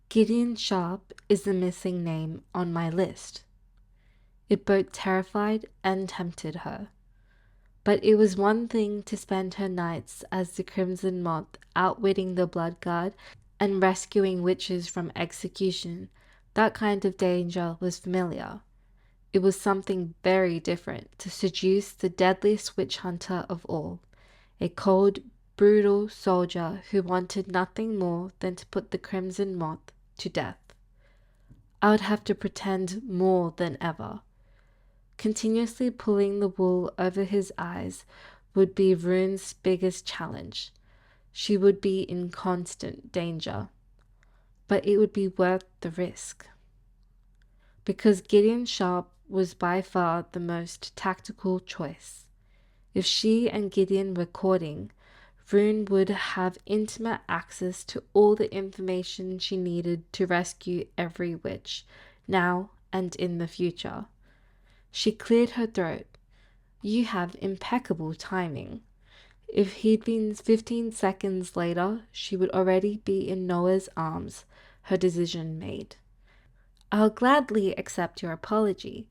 Gideon Sharp is the missing name on my list. It both terrified and tempted her. But it was one thing to spend her nights as the Crimson Moth, outwitting the Bloodguard and rescuing witches from execution. That kind of danger was familiar. It was something very different to seduce the deadliest witch hunter of all, a cold, brutal soldier who wanted nothing more than to put the Crimson Moth to death. I would have to pretend more than ever. Continuously pulling the wool over his eyes would be Rune's biggest challenge. She would be in constant danger, but it would be worth the risk. Because Gideon Sharp was by far the most tactical choice. If she and Gideon were courting, Rune would have intimate access to all the information she needed to rescue every witch, now and in the future. She cleared her throat. You have impeccable timing. If he'd been 15 seconds later, she would already be in Noah's arms, her decision made. I'll gladly accept your apology.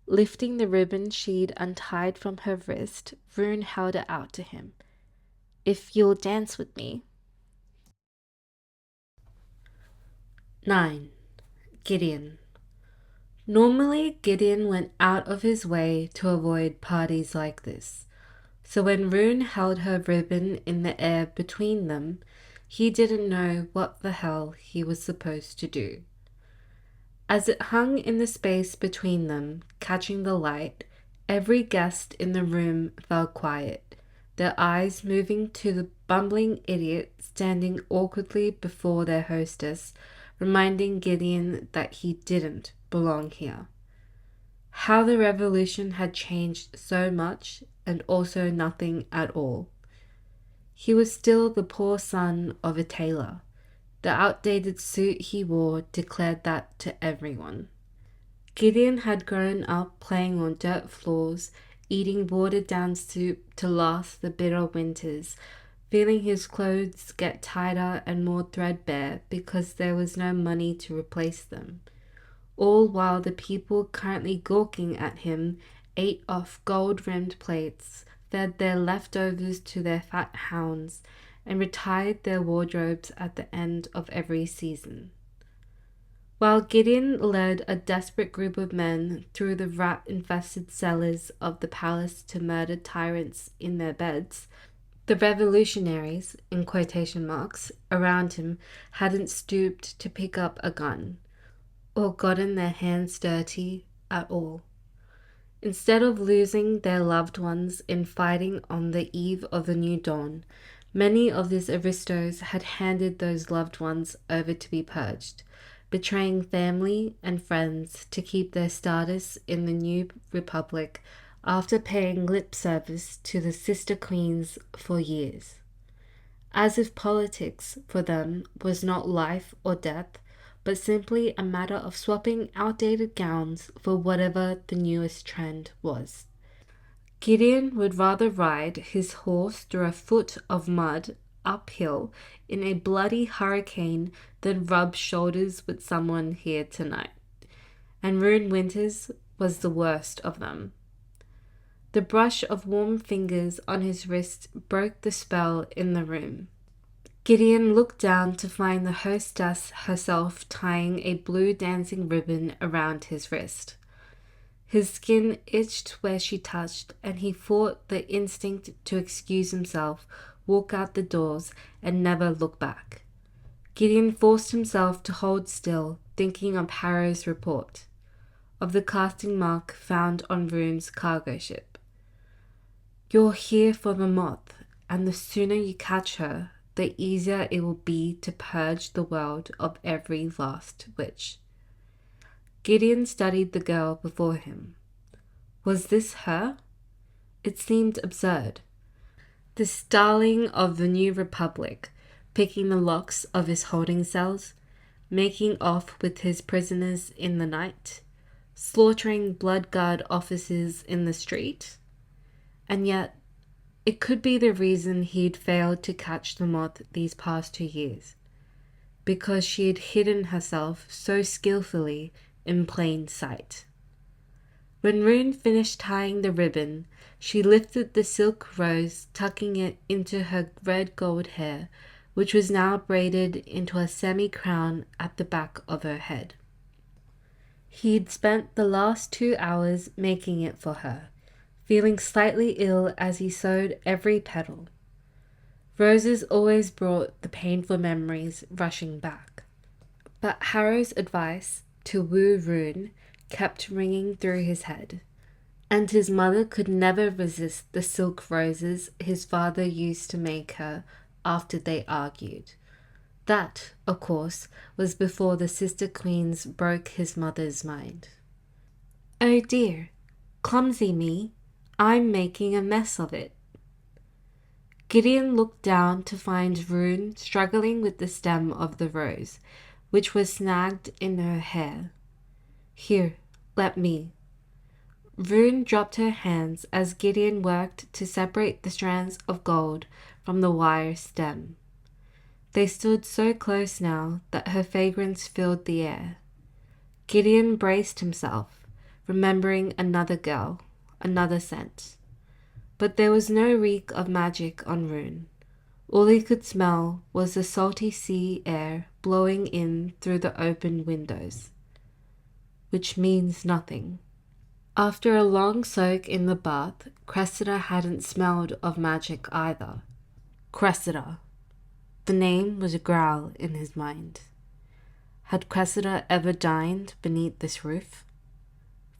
Lifting the ribbon she'd untied from her wrist, Rune held it out to him. If you'll dance with me. 9. Gideon. Normally, Gideon went out of his way to avoid parties like this. So when Rune held her ribbon in the air between them, he didn't know what the hell he was supposed to do. As it hung in the space between them, catching the light, every guest in the room fell quiet, their eyes moving to the bumbling idiot standing awkwardly before their hostess, reminding Gideon that he didn't belong here. How the revolution had changed so much and also nothing at all. He was still the poor son of a tailor. The outdated suit he wore declared that to everyone. Gideon had grown up playing on dirt floors, eating watered-down soup to last the bitter winters, feeling his clothes get tighter and more threadbare because there was no money to replace them. All while the people currently gawking at him ate off gold-rimmed plates, fed their leftovers to their fat hounds, and retired their wardrobes at the end of every season. While Gideon led a desperate group of men through the rat-infested cellars of the palace to murder tyrants in their beds, the revolutionaries, in quotation marks, around him hadn't stooped to pick up a gun, or gotten their hands dirty at all. Instead of losing their loved ones in fighting on the eve of the new dawn, many of these aristos had handed those loved ones over to be purged, betraying family and friends to keep their status in the new republic after paying lip service to the sister queens for years. As if politics for them was not life or death, but simply a matter of swapping outdated gowns for whatever the newest trend was. Gideon would rather ride his horse through a foot of mud uphill in a bloody hurricane than rub shoulders with someone here tonight. And Rune Winters was the worst of them. The brush of warm fingers on his wrist broke the spell in the room. Gideon looked down to find the hostess herself tying a blue dancing ribbon around his wrist. His skin itched where she touched, and he fought the instinct to excuse himself, walk out the doors, and never look back. Gideon forced himself to hold still, thinking of Harrow's report, of the casting mark found on Rune's cargo ship. You're here for the moth, and the sooner you catch her, the easier it will be to purge the world of every last witch. Gideon studied the girl before him. Was this her? It seemed absurd. This darling of the new republic, picking the locks of his holding cells, making off with his prisoners in the night, slaughtering blood-guard officers in the street. And yet, it could be the reason he'd failed to catch the moth these past 2 years, because she had hidden herself so skillfully in plain sight. When Rune finished tying the ribbon, she lifted the silk rose, tucking it into her red gold hair, which was now braided into a semi-crown at the back of her head. He'd spent the last 2 hours making it for her, feeling slightly ill as he sewed every petal. Roses always brought the painful memories rushing back. But Harrow's advice to woo Rune kept ringing through his head. and his mother could never resist the silk roses his father used to make her after they argued. That, of course, was before the sister queens broke his mother's mind. Oh dear, clumsy me, I'm making a mess of it. Gideon looked down to find Rune struggling with the stem of the rose, which was snagged in her hair. Here, let me. Rune dropped her hands as Gideon worked to separate the strands of gold from the wire stem. They stood so close now that her fragrance filled the air. Gideon braced himself, remembering another girl, another scent. But there was no reek of magic on Rune. All he could smell was the salty sea air blowing in through the open windows. Which means nothing. After a long soak in the bath, Cressida hadn't smelled of magic either. Cressida. The name was a growl in his mind. Had Cressida ever dined beneath this roof?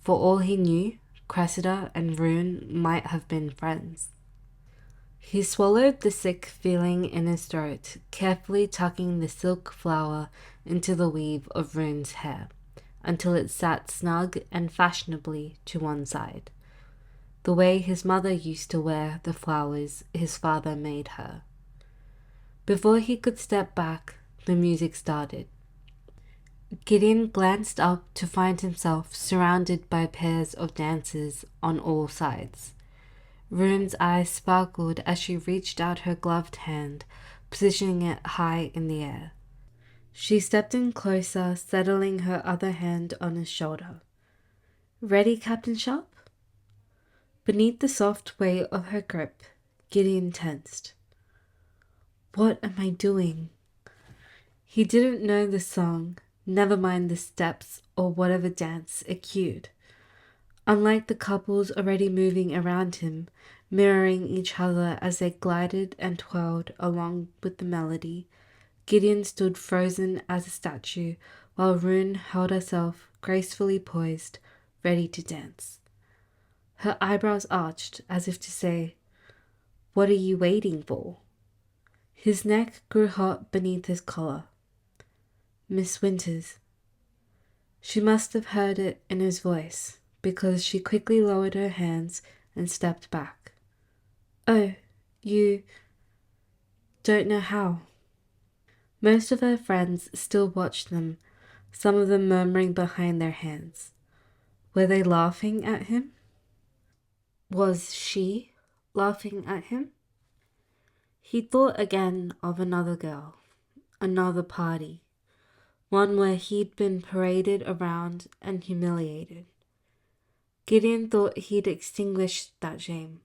For all he knew, Cressida and Rune might have been friends. He swallowed the sick feeling in his throat, carefully tucking the silk flower into the weave of Rune's hair, until it sat snug and fashionably to one side, the way his mother used to wear the flowers his father made her. Before he could step back, the music started. Gideon glanced up to find himself surrounded by pairs of dancers on all sides. Rune's eyes sparkled as she reached out her gloved hand, positioning it high in the air. She stepped in closer, settling her other hand on his shoulder. Ready, Captain Sharp? Beneath the soft weight of her grip, Gideon tensed. What am I doing? He didn't know the song, never mind the steps or whatever dance it cued. Unlike the couples already moving around him, mirroring each other as they glided and twirled along with the melody, Gideon stood frozen as a statue while Rune held herself gracefully poised, ready to dance. Her eyebrows arched as if to say, "What are you waiting for?" His neck grew hot beneath his collar. Miss Winters. She must have heard it in his voice, because she quickly lowered her hands and stepped back. Oh, you don't know how. Most of her friends still watched them, some of them murmuring behind their hands. Were they laughing at him? Was she laughing at him? He thought again of another girl, another party, one where he'd been paraded around and humiliated. Gideon thought he'd extinguished that shame,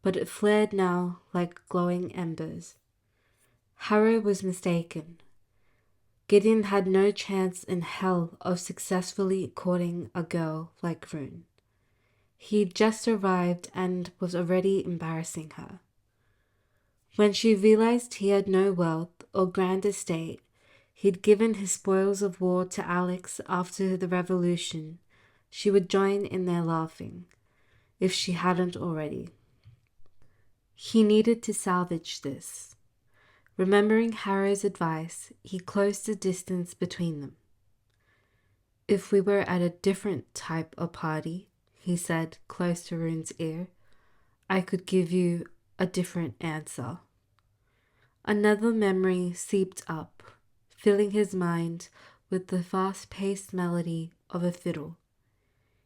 but it flared now like glowing embers. Harrow was mistaken. Gideon had no chance in hell of successfully courting a girl like Rune. He'd just arrived and was already embarrassing her. When she realized he had no wealth or grand estate, he'd given his spoils of war to Alex after the revolution, she would join in their laughing, if she hadn't already. He needed to salvage this. Remembering Harrow's advice, he closed the distance between them. If we were at a different type of party, he said close to Rune's ear, I could give you a different answer. Another memory seeped up, filling his mind with the fast-paced melody of a fiddle.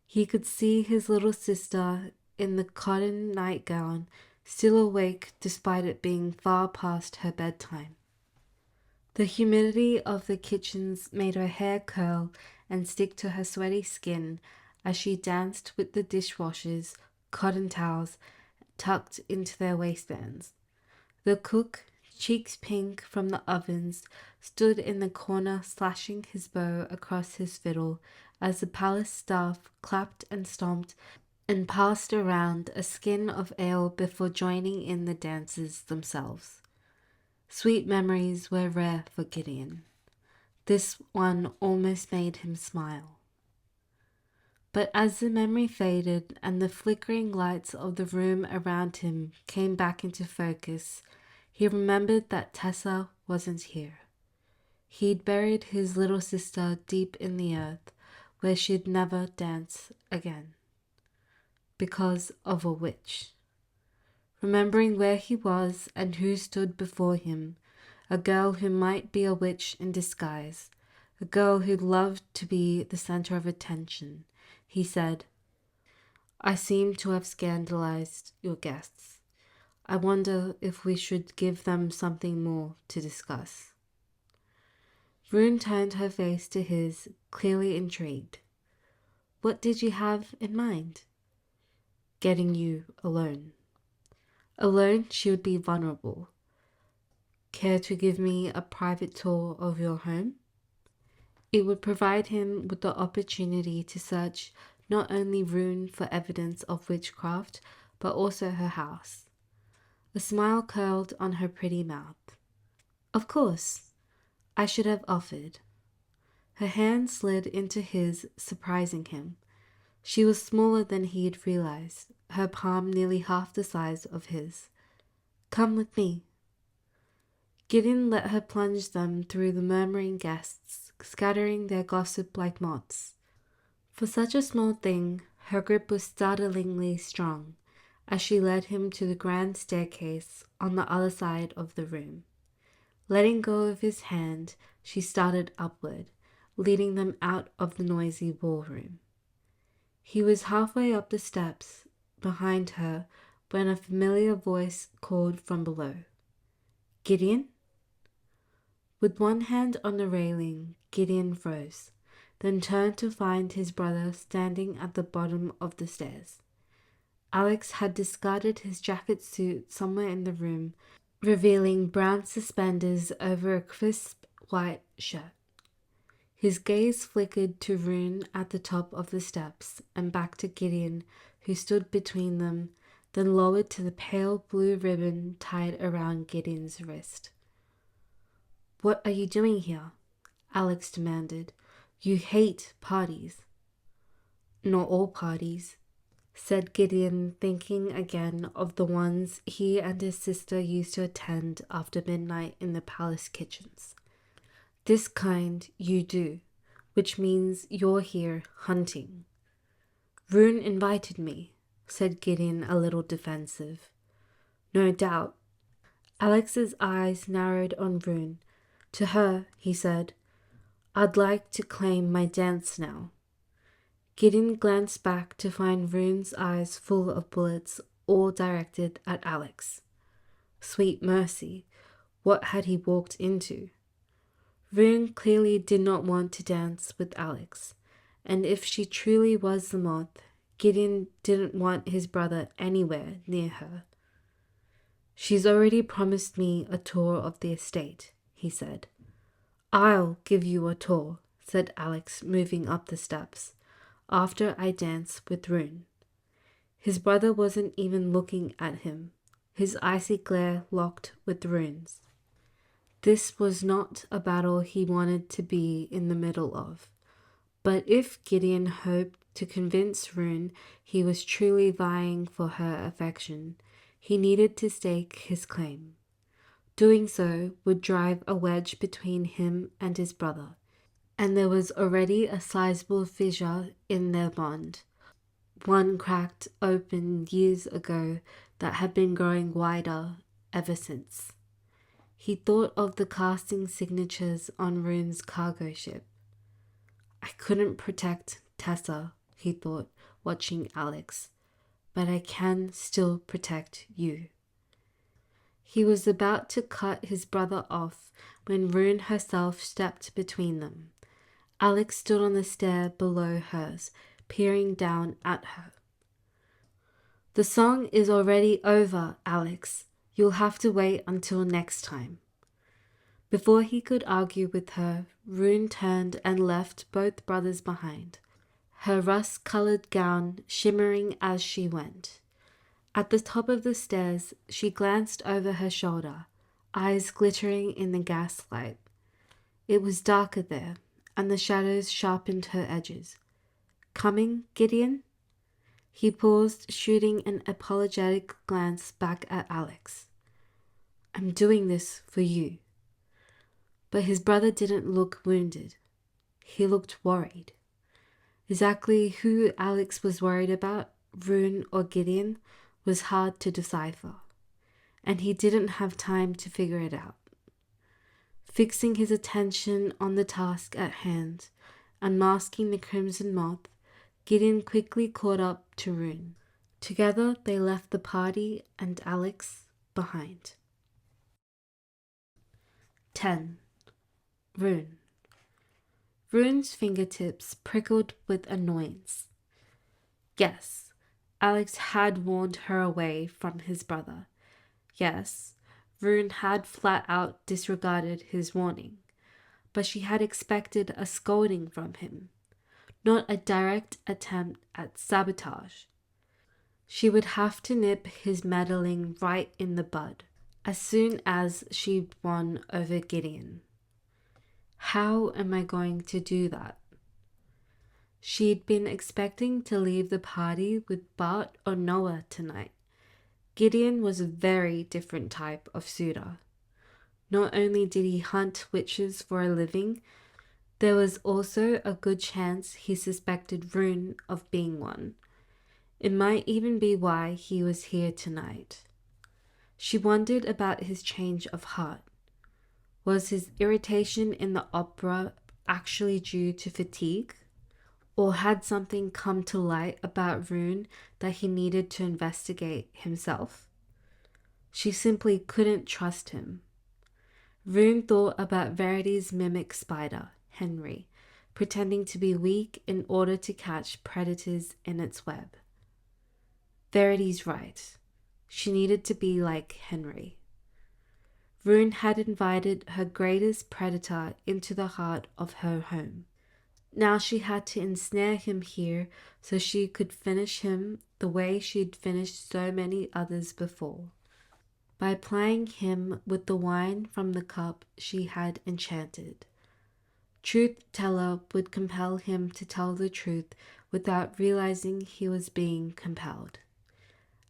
He could see his little sister in the cotton nightgown, still awake despite it being far past her bedtime. The humidity of the kitchens made her hair curl and stick to her sweaty skin as she danced with the dishwasher's cotton towels tucked into their waistbands. The cook, cheeks pink from the ovens, stood in the corner slashing his bow across his fiddle as the palace staff clapped and stomped and passed around a skin of ale before joining in the dances themselves. Sweet memories were rare for Gideon. This one almost made him smile. But as the memory faded and the flickering lights of the room around him came back into focus, he remembered that Tessa wasn't here. He'd buried his little sister deep in the earth, where she'd never dance again, because of a witch. Remembering where he was and who stood before him, a girl who might be a witch in disguise, a girl who loved to be the center of attention, he said, "I seem to have scandalized your guests. I wonder if we should give them something more to discuss." Rune turned her face to his, clearly intrigued. "What did you have in mind?" "Getting you alone." Alone, she would be vulnerable. "Care to give me a private tour of your home?" It would provide him with the opportunity to search not only Rune for evidence of witchcraft, but also her house. A smile curled on her pretty mouth. "Of course, I should have offered." Her hand slid into his, surprising him. She was smaller than he had realized, her palm nearly half the size of his. "Come with me." Gideon let her plunge them through the murmuring guests, scattering their gossip like moths. For such a small thing, her grip was startlingly strong as she led him to the grand staircase on the other side of the room. Letting go of his hand, she started upward, leading them out of the noisy ballroom. He was halfway up the steps behind her when a familiar voice called from below. "Gideon?" With one hand on the railing, Gideon rose, then turned to find his brother standing at the bottom of the stairs. Alex had discarded his jacket suit somewhere in the room, revealing brown suspenders over a crisp white shirt. His gaze flickered to Rune at the top of the steps and back to Gideon, who stood between them, then lowered to the pale blue ribbon tied around Gideon's wrist. "What are you doing here?" Alex demanded. "You hate parties." "Not all parties," said Gideon, thinking again of the ones he and his sister used to attend after midnight in the palace kitchens. "This kind you do, which means you're here hunting." "Rune invited me," said Gideon, a little defensive. "No doubt." Alex's eyes narrowed on Rune. To her, he said, "I'd like to claim my dance now." Gideon glanced back to find Rune's eyes full of bullets, all directed at Alex. Sweet mercy, what had he walked into? Rune clearly did not want to dance with Alex, and if she truly was the moth, Gideon didn't want his brother anywhere near her. "She's already promised me a tour of the estate," he said. "I'll give you a tour," said Alex, moving up the steps, "after I dance with Rune." His brother wasn't even looking at him, his icy glare locked with Rune's. This was not a battle he wanted to be in the middle of, but if Gideon hoped to convince Rune he was truly vying for her affection, he needed to stake his claim. Doing so would drive a wedge between him and his brother, and there was already a sizable fissure in their bond, one cracked open years ago that had been growing wider ever since. He thought of the casting signatures on Rune's cargo ship. "I couldn't protect Tessa," he thought, watching Alex, "but I can still protect you." He was about to cut his brother off when Rune herself stepped between them. Alex stood on the stair below hers, peering down at her. "The song is already over, Alex. You'll have to wait until next time." Before he could argue with her, Rune turned and left both brothers behind, her rust-colored gown shimmering as she went. At the top of the stairs, she glanced over her shoulder, eyes glittering in the gaslight. It was darker there, and the shadows sharpened her edges. coming, Gideon?" He paused, shooting an apologetic glance back at Alex. "I'm doing this for you." But his brother didn't look wounded. He looked worried. Exactly who Alex was worried about, Rune or Gideon, was hard to decipher, and he didn't have time to figure it out. Fixing his attention on the task at hand, unmasking the Crimson Moth, Gideon quickly caught up to Rune. Together they left the party and Alex behind. 10. Rune. Rune's fingertips prickled with annoyance. Yes, Alex had warned her away from his brother. Yes, Rune had flat out disregarded his warning, but she had expected a scolding from him, not a direct attempt at sabotage. She would have to nip his meddling right in the bud as soon as she won over Gideon. How am I going to do that? She'd been expecting to leave the party with Bart or Noah tonight. Gideon was a very different type of suitor. Not only did he hunt witches for a living, there was also a good chance he suspected Rune of being one. It might even be why he was here tonight. She wondered about his change of heart. Was his irritation in the opera actually due to fatigue? Or had something come to light about Rune that he needed to investigate himself? She simply couldn't trust him. Rune thought about Verity's mimic spider, Henry, pretending to be weak in order to catch predators in its web. Verity's right. She needed to be like Henry. Rune had invited her greatest predator into the heart of her home. Now she had to ensnare him here so she could finish him the way she'd finished so many others before, by plying him with the wine from the cup she had enchanted. Truth teller would compel him to tell the truth without realizing he was being compelled.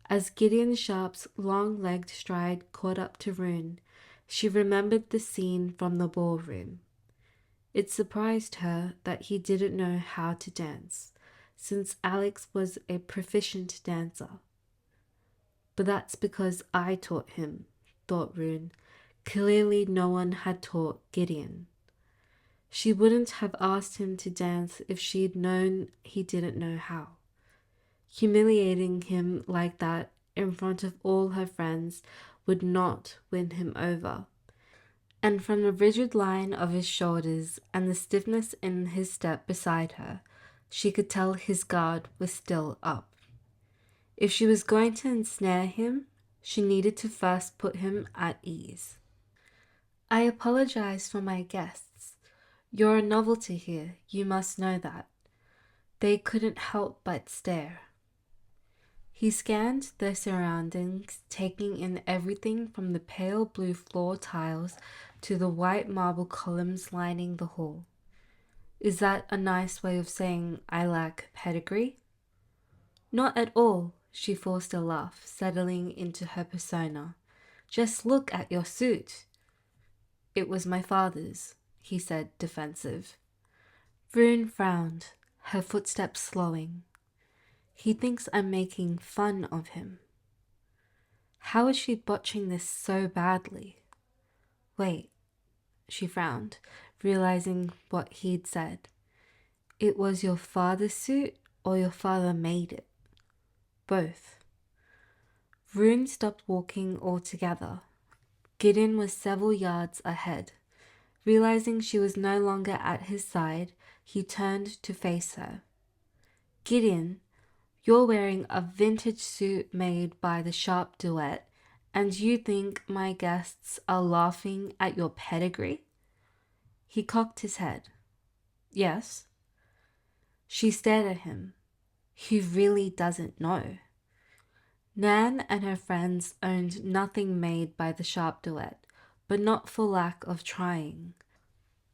As Gideon Sharp's long-legged stride caught up to Rune, she remembered the scene from the ballroom. It surprised her that he didn't know how to dance, since Alex was a proficient dancer. But that's because I taught him, thought Rune. Clearly no one had taught Gideon. She wouldn't have asked him to dance if she'd known he didn't know how. Humiliating him like that in front of all her friends would not win him over. And from the rigid line of his shoulders and the stiffness in his step beside her, she could tell his guard was still up. If she was going to ensnare him, she needed to first put him at ease. "I apologize for my guests. You're a novelty here, you must know that." They couldn't help but stare. He scanned their surroundings, taking in everything from the pale blue floor tiles to the white marble columns lining the hall. "Is that a nice way of saying I lack pedigree?" "Not at all," she forced a laugh, settling into her persona. "Just look at your suit." "It was my father's," he said, defensive. Rune frowned, her footsteps slowing. He thinks I'm making fun of him. How is she botching this so badly? Wait, she frowned, realizing what he'd said. It was your father's suit or your father made it? Both. Rune stopped walking altogether. Gideon was several yards ahead. Realizing she was no longer at his side, he turned to face her. "Gideon, you're wearing a vintage suit made by the Sharp Duet, and you think my guests are laughing at your pedigree?" He cocked his head. "Yes." She stared at him. He really doesn't know. Nan and her friends owned nothing made by the Sharp Duet, but not for lack of trying.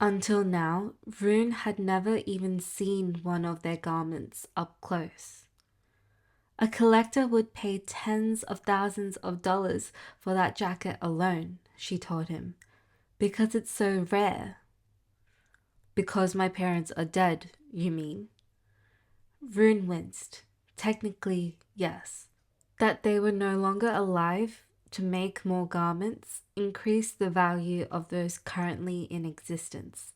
Until now, Rune had never even seen one of their garments up close. A collector would pay tens of thousands of dollars for that jacket alone, she told him, because it's so rare. Because my parents are dead, you mean? Rune winced. Technically, yes. That they were no longer alive to make more garments increased the value of those currently in existence.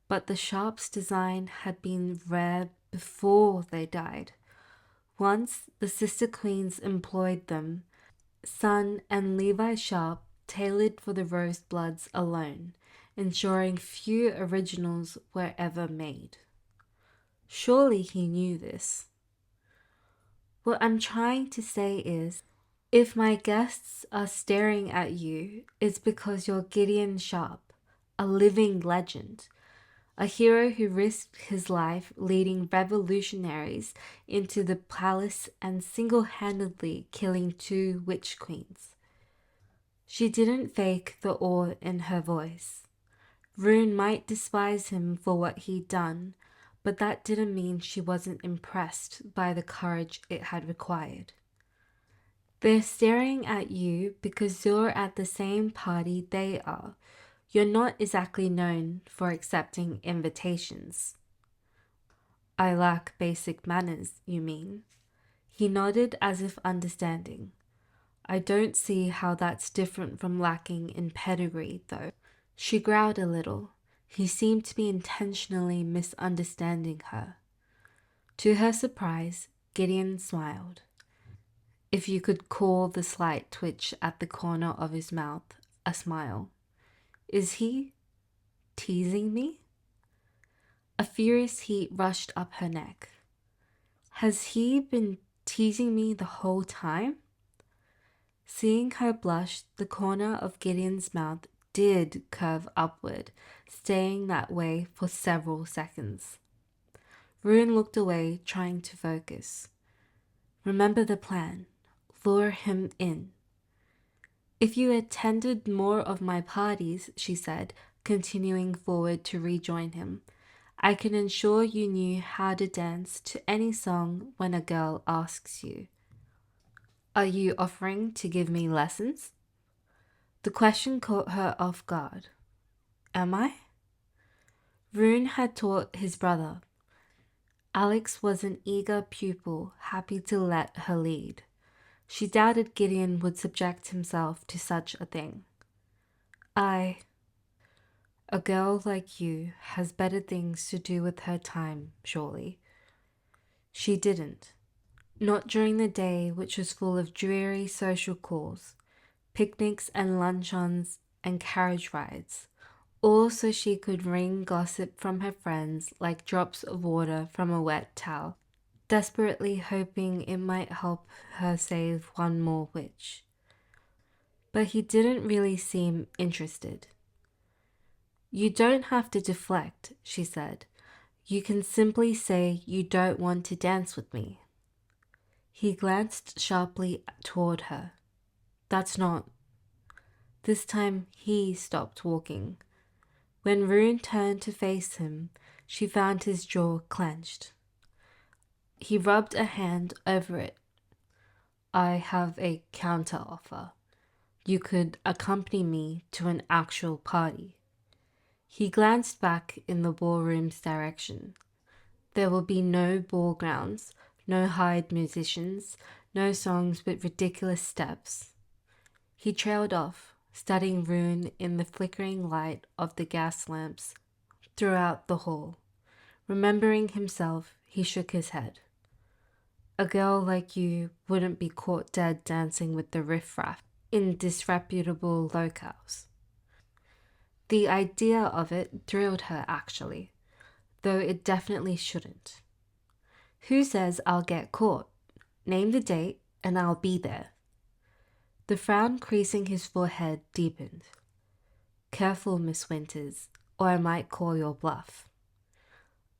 But the Sharps' design had been rare before they died. Once the sister queens employed them, Son and Levi Sharp tailored for the Rosebloods alone, ensuring few originals were ever made. Surely he knew this. What I'm trying to say is, if my guests are staring at you, it's because you're Gideon Sharp, a living legend, a hero who risked his life leading revolutionaries into the palace and single-handedly killing 2 witch queens. She didn't fake the awe in her voice. Rune might despise him for what he'd done, but that didn't mean she wasn't impressed by the courage it had required. They're staring at you because you're at the same party they are. You're not exactly known for accepting invitations. I lack basic manners, you mean? He nodded as if understanding. I don't see how that's different from lacking in pedigree, though. She growled a little. He seemed to be intentionally misunderstanding her. To her surprise, Gideon smiled. If you could call the slight twitch at the corner of his mouth a smile. Is he teasing me? A furious heat rushed up her neck. Has he been teasing me the whole time? Seeing her blush, the corner of Gideon's mouth did curve upward, staying that way for several seconds. Rune looked away, trying to focus. Remember the plan. Lure him in. If you attended more of my parties, she said, continuing forward to rejoin him, I can ensure you knew how to dance to any song when a girl asks you. Are you offering to give me lessons? The question caught her off guard. Am I? Rune had taught his brother. Alex was an eager pupil, happy to let her lead. She doubted Gideon would subject himself to such a thing. A girl like you has better things to do with her time, surely. She didn't. Not during the day, which was full of dreary social calls, picnics and luncheons and carriage rides, all so she could wring gossip from her friends like drops of water from a wet towel, desperately hoping it might help her save one more witch. But he didn't really seem interested. You don't have to deflect, she said. You can simply say you don't want to dance with me. He glanced sharply toward her. That's not. This time he stopped walking. When Rune turned to face him, she found his jaw clenched. He rubbed a hand over it. I have a counter-offer. You could accompany me to an actual party. He glanced back in the ballroom's direction. There will be no ball grounds, no hired musicians, no songs with ridiculous steps. He trailed off, studying Rune in the flickering light of the gas lamps throughout the hall. Remembering himself, he shook his head. A girl like you wouldn't be caught dead dancing with the riffraff in disreputable locales. The idea of it thrilled her, actually, though it definitely shouldn't. Who says I'll get caught? Name the date and I'll be there. The frown creasing his forehead deepened. Careful, Miss Winters, or I might call your bluff.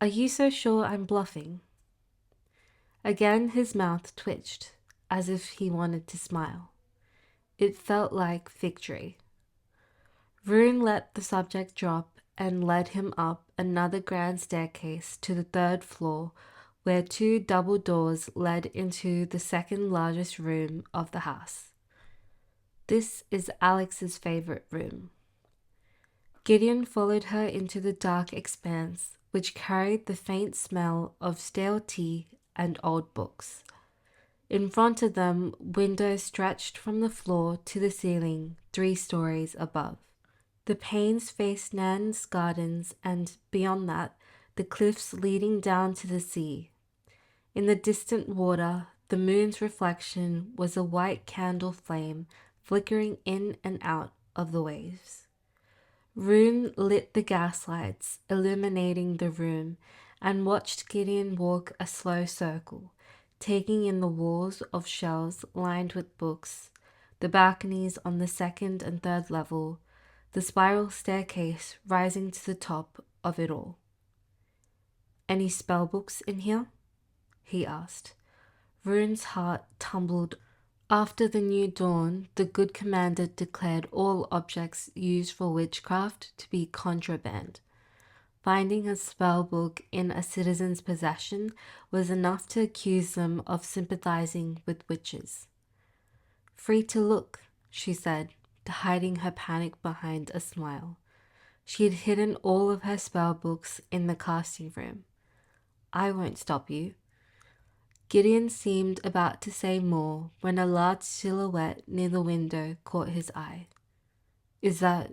Are you so sure I'm bluffing? Again his mouth twitched, as if he wanted to smile. It felt like victory. Rune let the subject drop and led him up another grand staircase to the third floor, where 2 double doors led into the second largest room of the house. This is Alex's favorite room. Gideon followed her into the dark expanse, which carried the faint smell of stale tea and old books. In front of them, windows stretched from the floor to the ceiling, 3 stories above. The panes faced Nan's gardens, and beyond that, the cliffs leading down to the sea. In the distant water, the moon's reflection was a white candle flame flickering in and out of the waves. Rune lit the gaslights, illuminating the room, and watched Gideon walk a slow circle, taking in the walls of shelves lined with books, the balconies on the second and third level, the spiral staircase rising to the top of it all. "Any spell books in here?" he asked. Rune's heart tumbled. After the new dawn, the good commander declared all objects used for witchcraft to be contraband. Finding a spell book in a citizen's possession was enough to accuse them of sympathizing with witches. "Free to look," she said, hiding her panic behind a smile. She had hidden all of her spell books in the casting room. "I won't stop you." Gideon seemed about to say more when a large silhouette near the window caught his eye. "Is that—"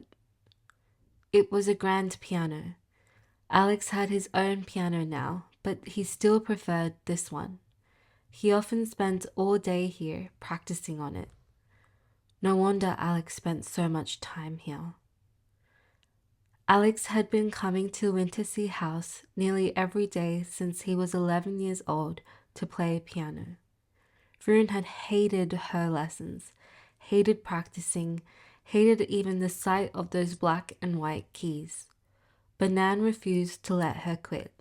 It was a grand piano. Alex had his own piano now, but he still preferred this one. He often spent all day here practicing on it. No wonder Alex spent so much time here. Alex had been coming to Wintersea House nearly every day since he was 11 years old to play piano. Rune had hated her lessons, hated practicing, hated even the sight of those black and white keys. But Nan refused to let her quit.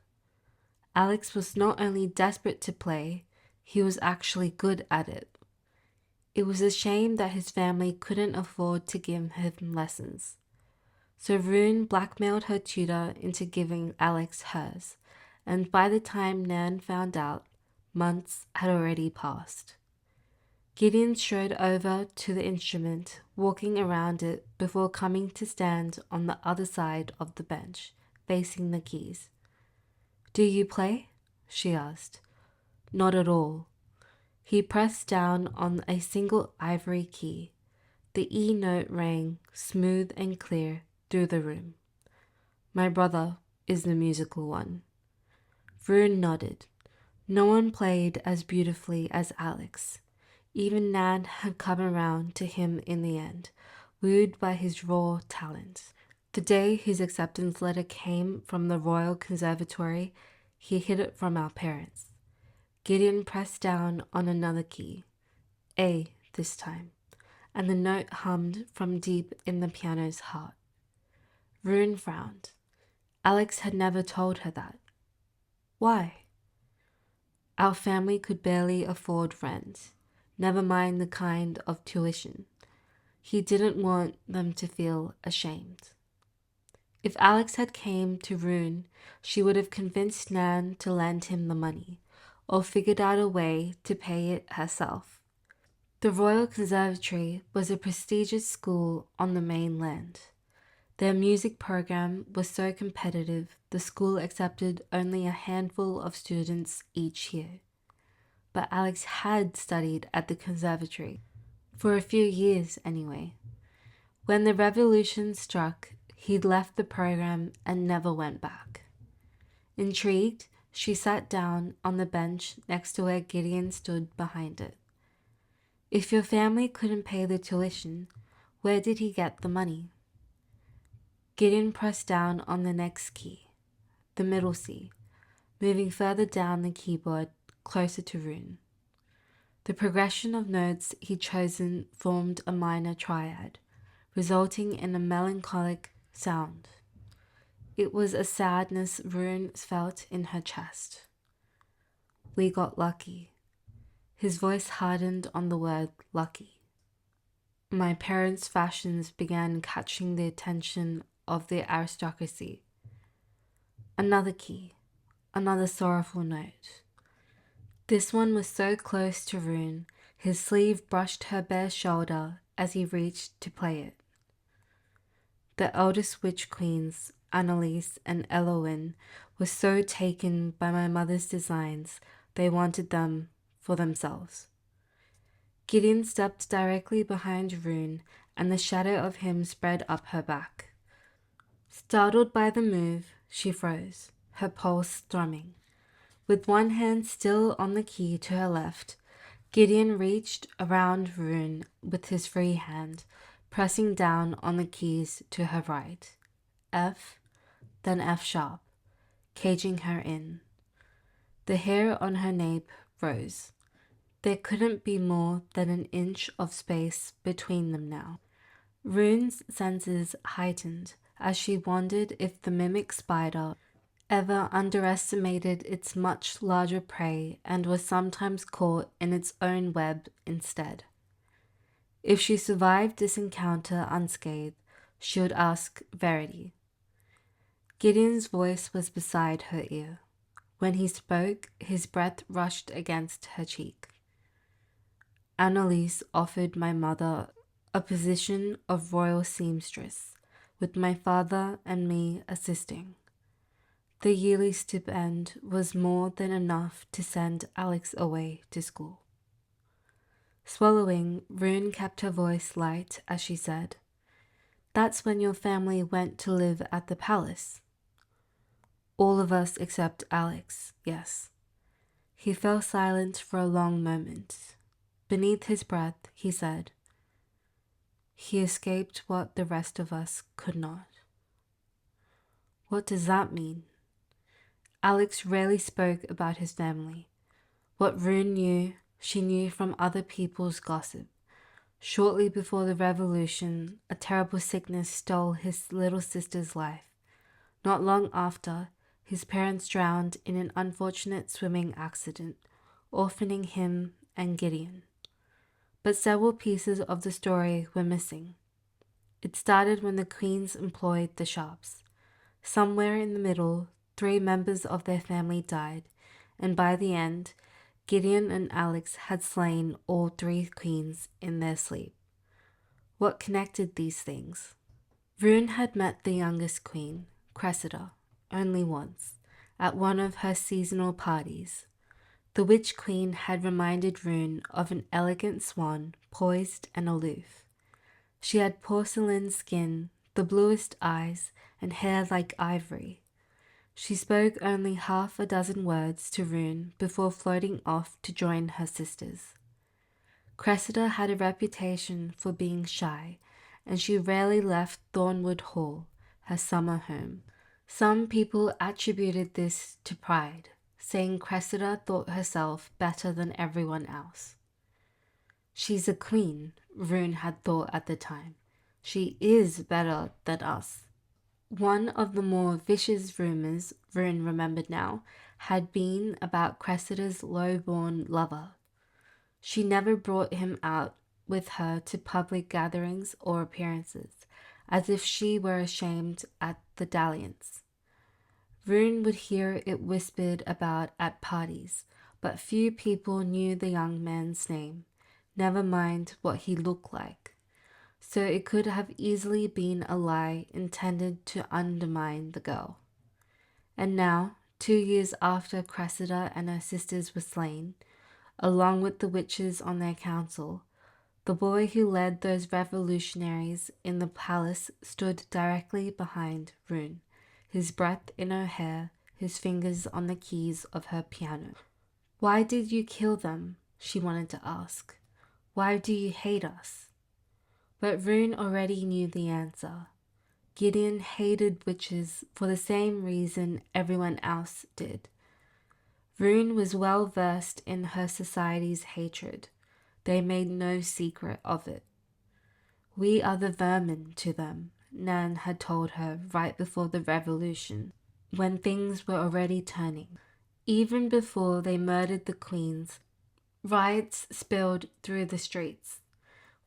Alex was not only desperate to play, he was actually good at it. It was a shame that his family couldn't afford to give him lessons. So Rune blackmailed her tutor into giving Alex hers, and by the time Nan found out, months had already passed. Gideon strode over to the instrument, walking around it before coming to stand on the other side of the bench, facing the keys. "Do you play?" she asked. "Not at all." He pressed down on a single ivory key. The E note rang, smooth and clear, through the room. "My brother is the musical one." Rune nodded. No one played as beautifully as Alex. Even Nan had come around to him in the end, wooed by his raw talent. The day his acceptance letter came from the Royal Conservatory, he hid it from our parents. Gideon pressed down on another key, A this time, and the note hummed from deep in the piano's heart. Rune frowned. Alex had never told her that. Why? Our family could barely afford rent, never mind the kind of tuition. He didn't want them to feel ashamed. If Alex had came to Rune, she would have convinced Nan to lend him the money, or figured out a way to pay it herself. The Royal Conservatory was a prestigious school on the mainland. Their music program was so competitive, the school accepted only a handful of students each year. But Alex had studied at the conservatory, for a few years anyway. When the revolution struck, he'd left the program and never went back. Intrigued, she sat down on the bench next to where Gideon stood behind it. If your family couldn't pay the tuition, where did he get the money? Gideon pressed down on the next key, the middle C, moving further down the keyboard closer to Rune. The progression of notes he'd chosen formed a minor triad, resulting in a melancholic sound. It was a sadness Rune felt in her chest. We got lucky. His voice hardened on the word lucky. My parents' fashions began catching the attention of the aristocracy. Another key, another sorrowful note. This one was so close to Rune, his sleeve brushed her bare shoulder as he reached to play it. The eldest witch queens, Annalise and Elowen, were so taken by my mother's designs they wanted them for themselves. Gideon stepped directly behind Rune, and the shadow of him spread up her back. Startled by the move, she froze, her pulse thrumming. With one hand still on the key to her left, Gideon reached around Rune with his free hand, pressing down on the keys to her right. F, then F sharp, caging her in. The hair on her nape rose. There couldn't be more than an inch of space between them now. Rune's senses heightened as she wondered if the mimic spider ever underestimated its much larger prey and was sometimes caught in its own web instead. If she survived this encounter unscathed, she would ask Verity. Gideon's voice was beside her ear. When he spoke, his breath rushed against her cheek. Annalise offered my mother a position of royal seamstress, with my father and me assisting. The yearly stipend was more than enough to send Alex away to school. Swallowing, Rune kept her voice light as she said, "That's when your family went to live at the palace." All of us except Alex, yes. He fell silent for a long moment. Beneath his breath, he said, "He escaped what the rest of us could not." What does that mean? Alex rarely spoke about his family. What Rune knew, she knew from other people's gossip. Shortly before the revolution, a terrible sickness stole his little sister's life. Not long after, his parents drowned in an unfortunate swimming accident, orphaning him and Gideon. But several pieces of the story were missing. It started when the queens employed the Sharps. Somewhere in the middle, 3 members of their family died, and by the end, Gideon and Alex had slain all 3 queens in their sleep. What connected these things? Rune had met the youngest queen, Cressida, only once, at one of her seasonal parties. The witch queen had reminded Rune of an elegant swan, poised and aloof. She had porcelain skin, the bluest eyes, and hair like ivory. She spoke only half a dozen words to Rune before floating off to join her sisters. Cressida had a reputation for being shy, and she rarely left Thornwood Hall, her summer home. Some people attributed this to pride, saying Cressida thought herself better than everyone else. "She's a queen," Rune had thought at the time. "She is better than us." One of the more vicious rumors, Rune remembered now, had been about Cressida's low-born lover. She never brought him out with her to public gatherings or appearances, as if she were ashamed at the dalliance. Rune would hear it whispered about at parties, but few people knew the young man's name, never mind what he looked like. So it could have easily been a lie intended to undermine the girl. And now, 2 years after Cressida and her sisters were slain, along with the witches on their council, the boy who led those revolutionaries in the palace stood directly behind Rune, his breath in her hair, his fingers on the keys of her piano. "Why did you kill them?" she wanted to ask. "Why do you hate us?" But Rune already knew the answer. Gideon hated witches for the same reason everyone else did. Rune was well versed in her society's hatred. They made no secret of it. "We are the vermin to them," Nan had told her right before the revolution, when things were already turning. Even before they murdered the queens, riots spilled through the streets.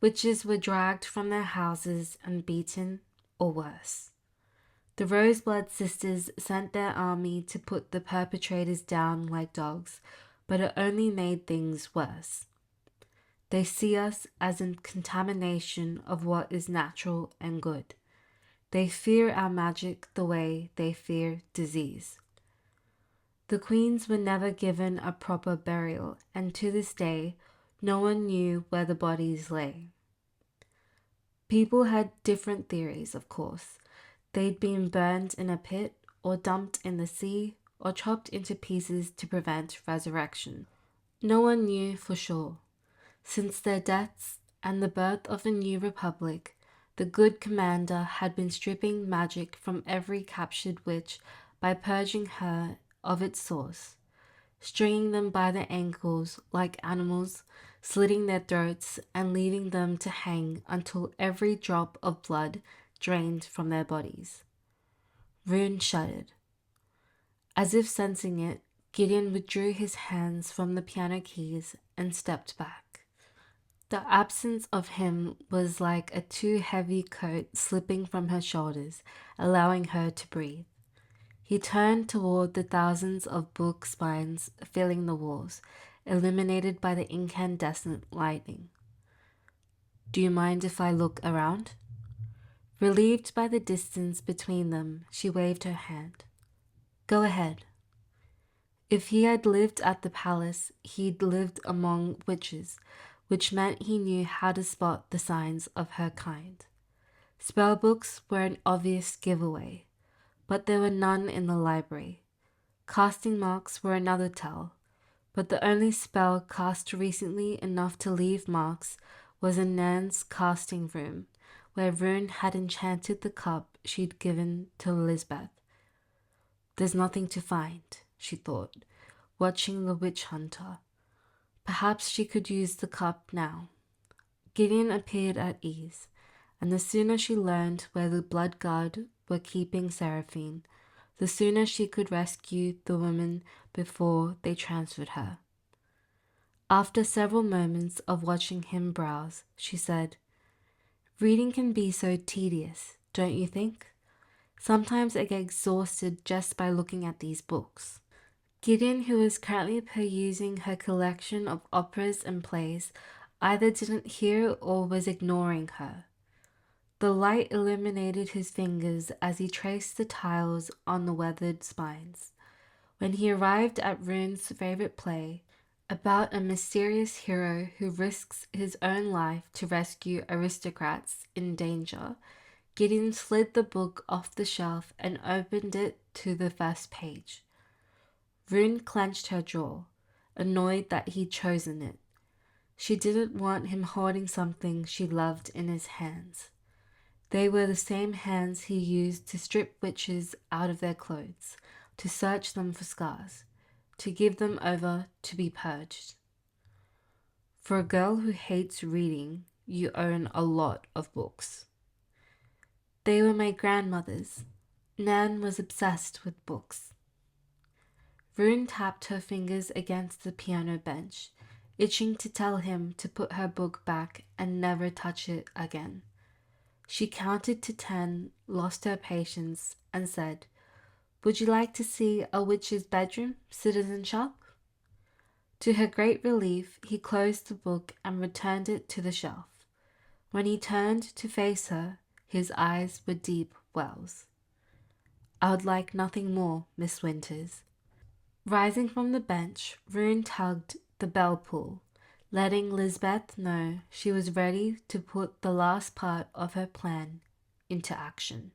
Witches were dragged from their houses and beaten, or worse. The Roseblood sisters sent their army to put the perpetrators down like dogs, but it only made things worse. They see us as a contamination of what is natural and good. They fear our magic the way they fear disease. The queens were never given a proper burial, and to this day, no one knew where the bodies lay. People had different theories, of course. They'd been burned in a pit, or dumped in the sea, or chopped into pieces to prevent resurrection. No one knew for sure. Since their deaths and the birth of a new republic, the good commander had been stripping magic from every captured witch by purging her of its source, stringing them by the ankles like animals, slitting their throats, and leaving them to hang until every drop of blood drained from their bodies. Rune shuddered. As if sensing it, Gideon withdrew his hands from the piano keys and stepped back. The absence of him was like a too heavy coat slipping from her shoulders, allowing her to breathe. He turned toward the thousands of book spines filling the walls, illuminated by the incandescent lighting. "Do you mind if I look around?" Relieved by the distance between them, she waved her hand. "Go ahead." If he had lived at the palace, he'd lived among witches, which meant he knew how to spot the signs of her kind. Spellbooks were an obvious giveaway, but there were none in the library. Casting marks were another tell, but the only spell cast recently enough to leave marks was in Nan's casting room, where Rune had enchanted the cup she'd given to Lisbeth. There's nothing to find, she thought, watching the witch hunter. Perhaps she could use the cup now. Gideon appeared at ease, and the sooner she learned where the Blood Guard were keeping Seraphine, the sooner she could rescue the woman before they transferred her. After several moments of watching him browse, she said, "Reading can be so tedious, don't you think? Sometimes I get exhausted just by looking at these books." Gideon, who was currently perusing her collection of operas and plays, either didn't hear or was ignoring her. The light illuminated his fingers as he traced the tiles on the weathered spines. When he arrived at Rune's favorite play, about a mysterious hero who risks his own life to rescue aristocrats in danger, Gideon slid the book off the shelf and opened it to the first page. Rune clenched her jaw, annoyed that he'd chosen it. She didn't want him holding something she loved in his hands. They were the same hands he used to strip witches out of their clothes, to search them for scars, to give them over to be purged. For a girl who hates reading, you own a lot of books. They were my grandmother's. Nan was obsessed with books. Rune tapped her fingers against the piano bench, itching to tell him to put her book back and never touch it again. She counted to 10, lost her patience, and said, "Would you like to see a witch's bedroom, Citizen Sharp?" To her great relief, he closed the book and returned it to the shelf. When he turned to face her, his eyes were deep wells. "I would like nothing more, Miss Winters." Rising from the bench, Rune tugged the bell pull, letting Lisbeth know she was ready to put the last part of her plan into action.